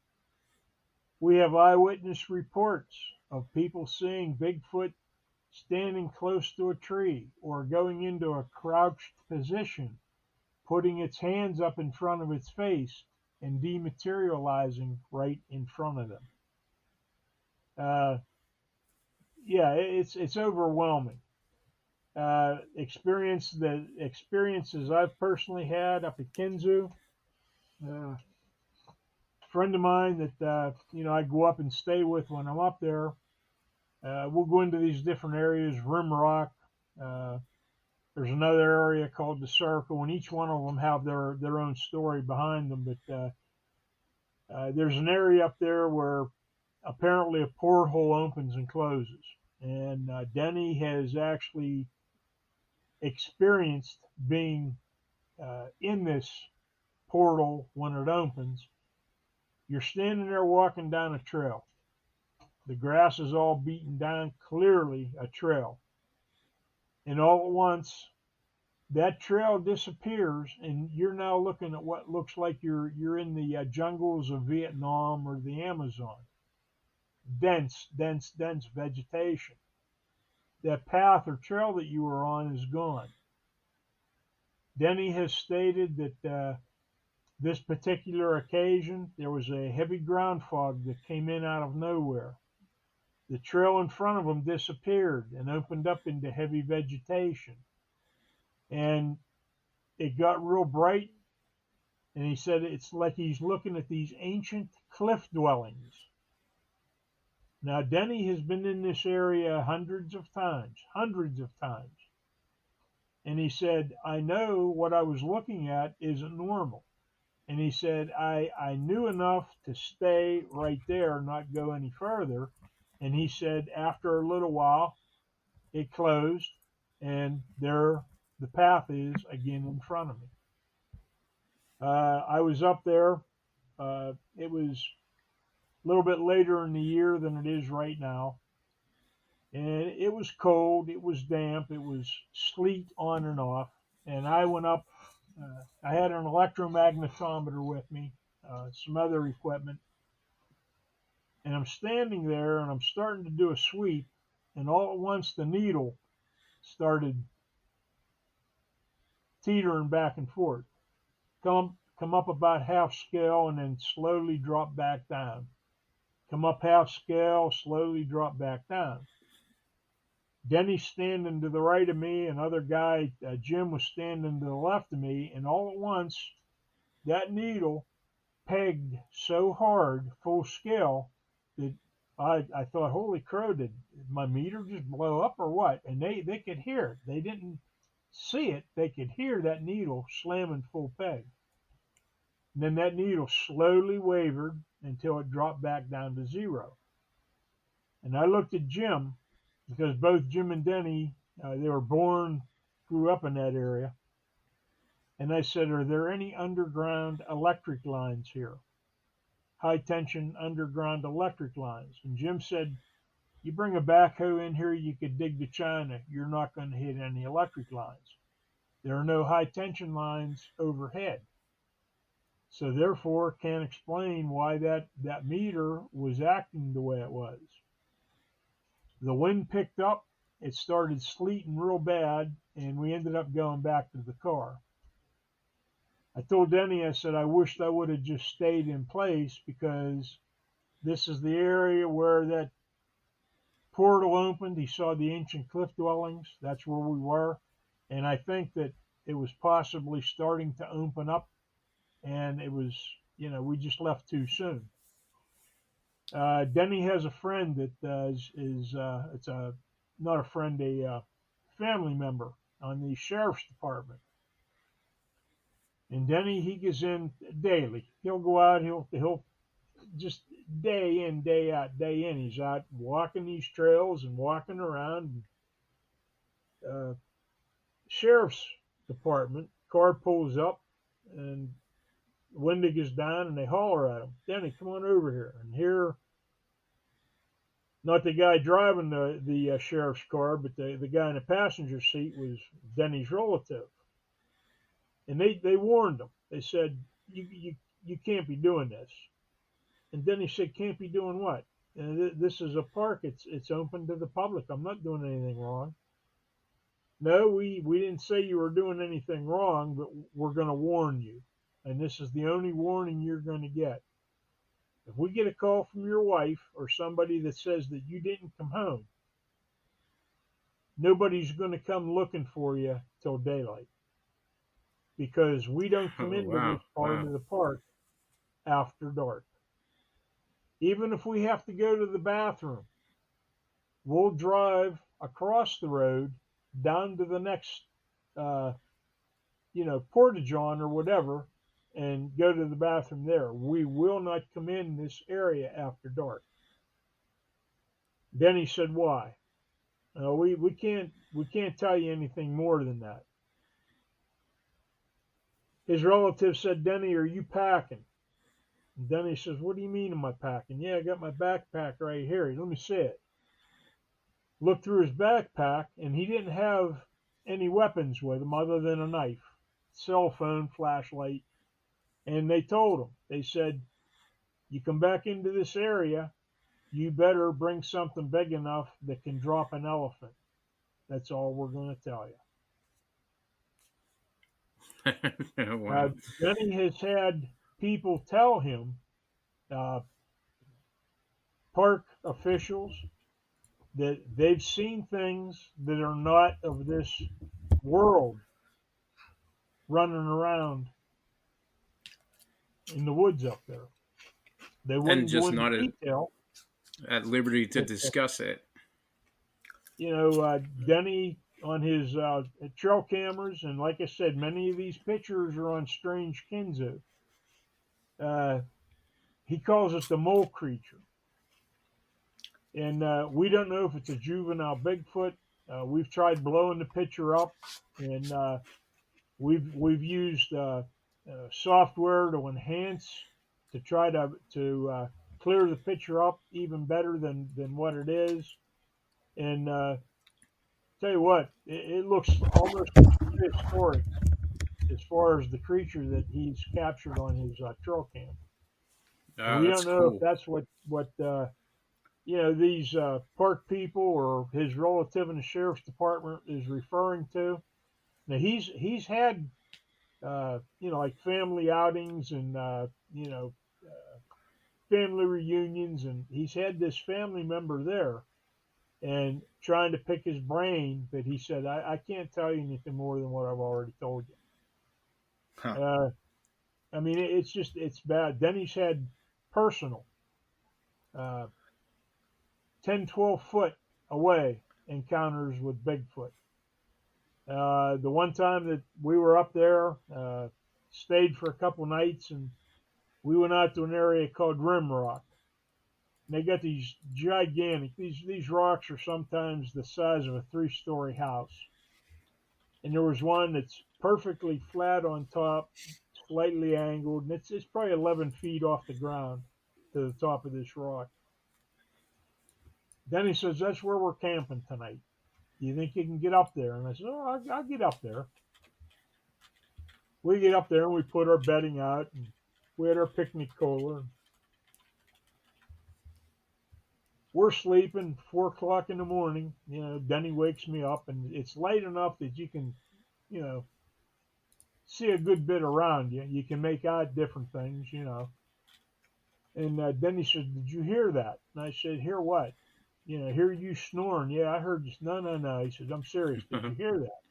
We have eyewitness reports of people seeing Bigfoot standing close to a tree or going into a crouched position, putting its hands up in front of its face and dematerializing right in front of them. Uh, yeah, it's overwhelming. The experiences I've personally had up at Kinzu. Uh, friend of mine that I go up and stay with when I'm up there. We'll go into these different areas, Rimrock. Uh, there's another area called the Circle, and each one of them have their own story behind them. But there's an area up there where apparently a porthole opens and closes, and Denny has actually experienced being in this portal when it opens. You're standing there walking down a trail. The grass is all beaten down, clearly a trail. And all at once, that trail disappears, and you're now looking at what looks like you're in the jungles of Vietnam or the Amazon. Dense, dense, dense vegetation. That path or trail that you were on is gone. Denny has stated that this particular occasion, there was a heavy ground fog that came in out of nowhere. The trail in front of him disappeared and opened up into heavy vegetation. And it got real bright, and he said it's like he's looking at these ancient cliff dwellings. Now, Denny has been in this area hundreds of times. And he said, I know what I was looking at isn't normal. And he said, I knew enough to stay right there, not go any further. And he said, after a little while, it closed, and there the path is again in front of me. I was up there. It was a little bit later in the year than it is right now. And it was cold. It was damp. It was sleet on and off. And I went up. I had an electromagnetometer with me, some other equipment. And I'm standing there, and I'm starting to do a sweep. And all at once, the needle started teetering back and forth. Come up about half scale, and then slowly drop back down. Come up half scale, slowly drop back down. Denny's standing to the right of me, and other guy, Jim, was standing to the left of me, and all at once, that needle pegged so hard, full scale, that I thought, holy crow, did my meter just blow up or what? And they could hear it. They didn't see it. They could hear that needle slamming full peg. And then that needle slowly wavered until it dropped back down to zero. And I looked at Jim, because both Jim and Denny, they were born, grew up in that area. And I said, are there any underground electric lines here? High tension underground electric lines. And Jim said, you bring a backhoe in here, you could dig to China. You're not going to hit any electric lines. There are no high tension lines overhead. So therefore, can't explain why that meter was acting the way it was. The wind picked up, it started sleeting real bad, and we ended up going back to the car. I told Denny, I said, I wished I would have just stayed in place, because this is the area where that portal opened. He saw the ancient cliff dwellings. That's where we were. And I think that it was possibly starting to open up, and it was, we just left too soon. Denny has a friend that it's not a friend, a family member on the sheriff's department. And Denny, he goes in daily. He'll go out, he'll just day in, day out, day in. He's out walking these trails and walking around. Sheriff's department, car pulls up, and the window goes down, and they holler at him, Denny, come on over here. And here, not the guy driving the sheriff's car, but the guy in the passenger seat was Denny's relative. And they warned him. They said, you can't be doing this. And Denny said, can't be doing what? And this is a park. It's open to the public. I'm not doing anything wrong. No, we didn't say you were doing anything wrong, but we're going to warn you. And this is the only warning you're going to get. If we get a call from your wife or somebody that says that you didn't come home, nobody's going to come looking for you till daylight, because we don't come into this part of the park after dark. Even if we have to go to the bathroom, we'll drive across the road down to the next, uh, portage on or whatever, and go to the bathroom there. We will not come in this area after dark. Then he said, "Why?" We can't tell you anything more than that. His relative said, "Denny, are you packing?" And Denny says, "What do you mean am I packing?" "Yeah, I got my backpack right here. Let me see it." Looked through his backpack, and he didn't have any weapons with him other than a knife, cell phone, flashlight. And they told him, they said, "You come back into this area, you better bring something big enough that can drop an elephant. That's all we're going to tell you." Wow. Denny has had people tell him, uh, park officials, that they've seen things that are not of this world running around in the woods up there. They And wouldn't go just into not detail. at liberty to But, discuss it. Denny on his trail cameras, and like I said, many of these pictures are on Strange Kinzo. Uh, he calls it the mole creature. And we don't know if it's a juvenile Bigfoot. We've tried blowing the picture up, and we've used software to enhance, to try to clear the picture up even better than what it is. And tell you what, it looks almost prehistoric as far as the creature that he's captured on his trail cam. And Oh, we that's don't know if cool. that's what these park people or his relative in the sheriff's department is referring to. Now he's had like family outings and family reunions, and he's had this family member there and trying to pick his brain, but he said, I can't tell you anything more than what I've already told Huh. you. I mean, it's bad. Denny's had personal, uh, 10, 12 foot away encounters with Bigfoot. The one time that we were up there, stayed for a couple nights, and we went out to an area called Rim Rock. And they got these gigantic, these rocks are sometimes the size of a 3-story house. And there was one that's perfectly flat on top, slightly angled, and it's probably 11 feet off the ground to the top of this rock. Then he says, "That's where we're camping tonight. Do you think you can get up there?" And I said, "Oh, I'll get up there." We get up there and we put our bedding out, and we had our picnic cooler. We're sleeping, 4 o'clock in the morning. Denny wakes me up, and it's light enough that you can, you know, see a good bit around you. You can make out different things. And Denny said, "Did you hear that?" And I said, "Hear what?" "Hear you snoring." "Yeah, I heard you." "No, no, no." He said, "I'm serious. Did you hear that?"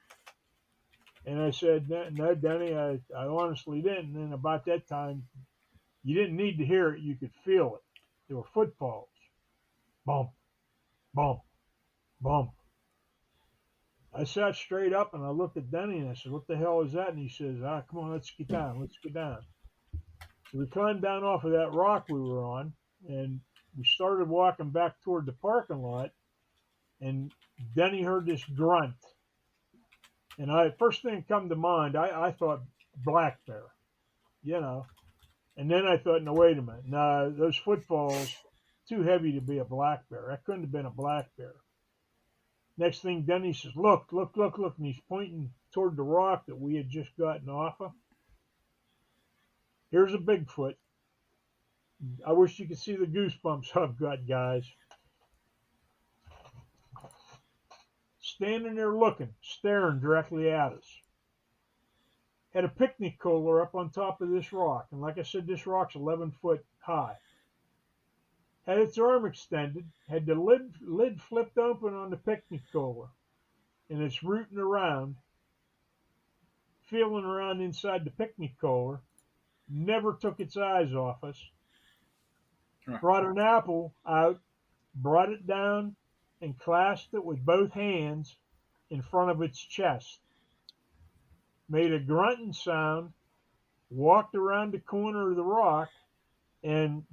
And I said, "No, Denny, I honestly didn't." And about that time, you didn't need to hear it. You could feel it. There were footfalls. Bump, bump, bump. I sat straight up and I looked at Denny and I said, "What the hell is that?" And he says, "Come on, let's get down. Let's get down." So we climbed down off of that rock we were on, and we started walking back toward the parking lot, and Denny heard this grunt. And first thing that come to mind, I thought black bear, you know. And then I thought, no, wait a minute. No, those footfalls, too heavy to be a black bear. That couldn't have been a black bear. Next thing, Denny says, "Look, look, look, look." And he's pointing toward the rock that we had just gotten off of. Here's a Bigfoot. I wish you could see the goosebumps I've got, guys. Standing there looking, staring directly at us. Had a picnic cooler up on top of this rock. And like I said, this rock's 11 foot high. Had its arm extended, had the lid flipped open on the picnic cooler, and it's rooting around, feeling around inside the picnic cooler, never took its eyes off us. brought an apple out, brought it down, and clasped it with both hands in front of its chest, made a grunting sound, walked around the corner of the rock, and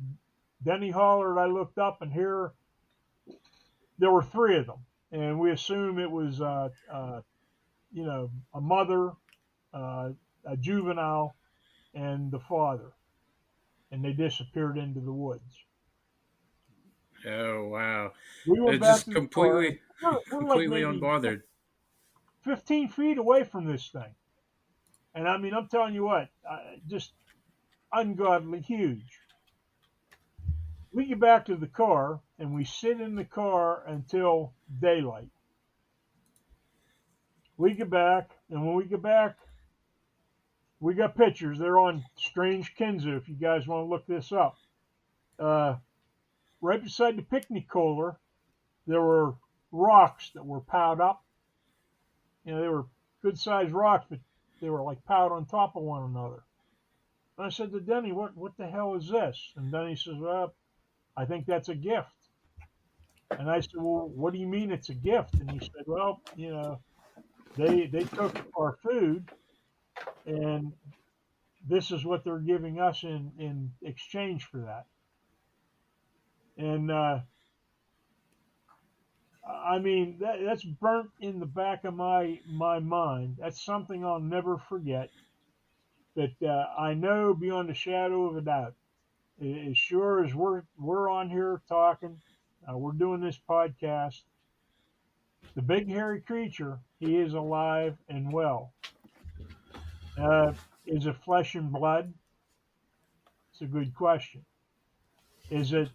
then he hollered. I looked up, and here there were three of them, and we assume it was, a mother, a juvenile, and the father, and they disappeared into the woods. Oh wow! We went It's back just to the car. We're like completely maybe unbothered. 15 feet away from this thing. And I mean, I'm telling you what, just ungodly huge. We get back to the car and we sit in the car until daylight. We get back, and when we get back, we got pictures. They're on Strange Kinza if you guys want to look this up. Right beside the picnic cooler, there were rocks that were piled up. They were good sized rocks, but they were like piled on top of one another. And I said to Denny, what the hell is this? And Denny says, well, I think that's a gift. And I said, well, what do you mean it's a gift? And he said, well, they took our food, and this is what they're giving us in exchange for that. And I mean, that's burnt in the back of my mind. That's something I'll never forget. That I know beyond a shadow of a doubt. As sure as we're on here talking, we're doing this podcast. The big hairy creature, he is alive and well. Is it flesh and blood? It's a good question. Is it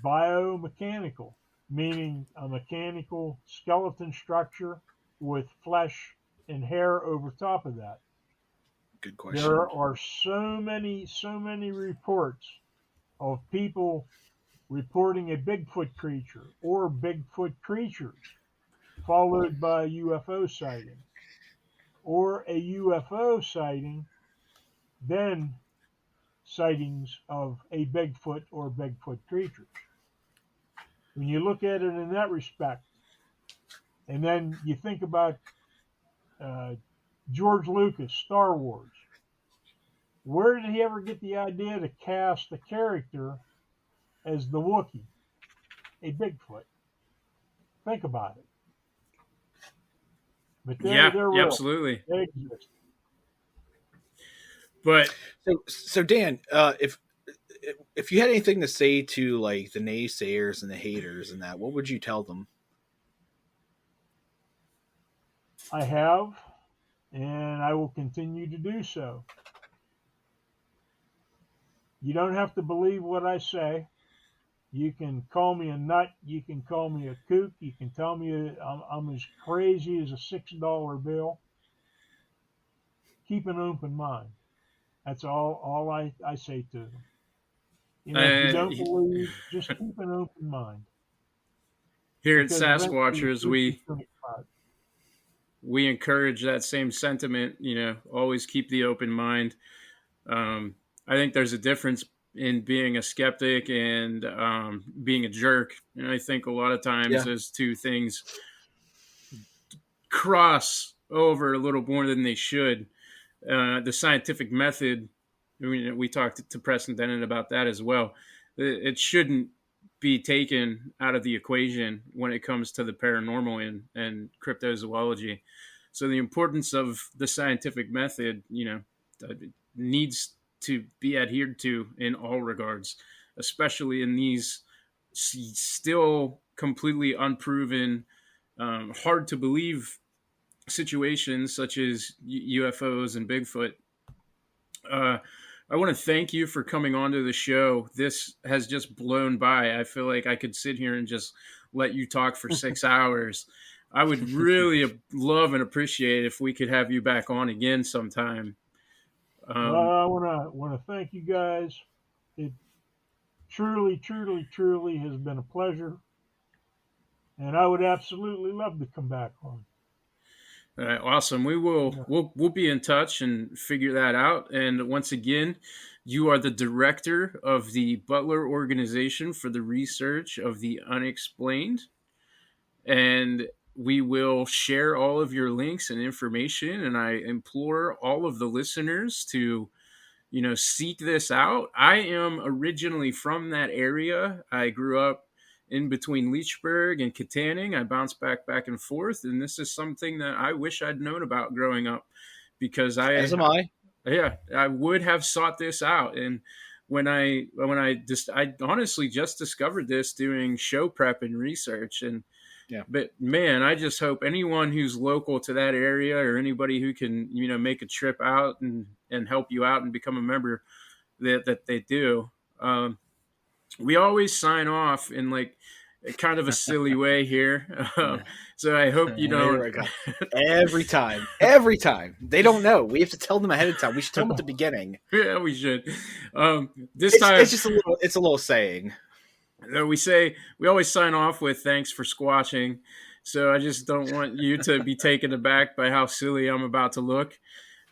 biomechanical, meaning a mechanical skeleton structure with flesh and hair over top of that? Good question. There are so many reports of people reporting a Bigfoot creature or Bigfoot creatures, followed by a UFO sighting, or a UFO sighting, then sightings of a Bigfoot or Bigfoot creatures. When you look at it in that respect, and then you think about George Lucas, Star Wars, where did he ever get the idea to cast a character as the Wookiee, a Bigfoot? Think about it. But they're real. Absolutely. They exist. But so Dan, if you had anything to say to like the naysayers and the haters and that, what would you tell them? I have, and I will continue to do so. You don't have to believe what I say. You can call me a nut. You can call me a kook. You can tell me I'm as crazy as a $6 bill. Keep an open mind. That's all I say to them. If you don't believe, just keep an open mind. Here at Sasquatchers, we encourage that same sentiment. Always keep the open mind. I think there's a difference in being a skeptic and being a jerk. And I think a lot of times those two things cross over a little more than they should. The scientific method, we talked to Preston Dennett about that as well. It shouldn't be taken out of the equation when it comes to the paranormal and cryptozoology. So the importance of the scientific method, needs to be adhered to in all regards, especially in these still completely unproven, hard to believe situations such as UFOs and Bigfoot. I want to thank you for coming onto the show. This has just blown by. I feel like I could sit here and just let you talk for 6 hours. I would really love and appreciate if we could have you back on again sometime. I want to thank you guys. It truly has been a pleasure, and I would absolutely love to come back on. All right, awesome. We'll be in touch and figure that out. And once again, you are the director of the Butler Organization for the Research of the Unexplained, and we will share all of your links and information. And I implore all of the listeners to seek this out. I am originally from that area. I grew up in between Leechburg and Katanning. I bounced back and forth, and this is something that I wish I'd known about growing up, because As am I. yeah, I would have sought this out. And I honestly just discovered this doing show prep and research. And Yeah. but man, I just hope anyone who's local to that area, or anybody who can make a trip out and help you out and become a member, that they do. We always sign off in like kind of a silly way here, so I hope you don't. Every time, they don't know. We have to tell them ahead of time. We should tell them at the beginning. Yeah, we should. This It's, time it's just a little saying. We always sign off with "thanks for squatching," so I just don't want you to be taken aback by how silly I'm about to look.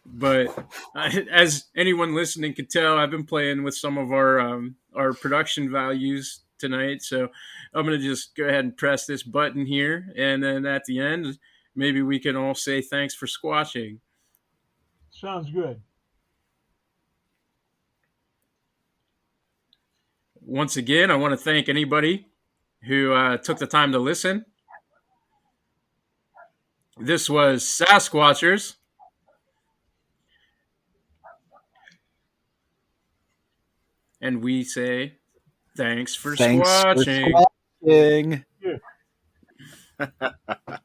But as anyone listening could tell, I've been playing with some of our production values tonight, so I'm going to just go ahead and press this button here, and then at the end, maybe we can all say thanks for squatching. Sounds good. Once again, I want to thank anybody who took the time to listen. This was Sasquatchers. And we say thanks for squatching. For squatching. Yeah.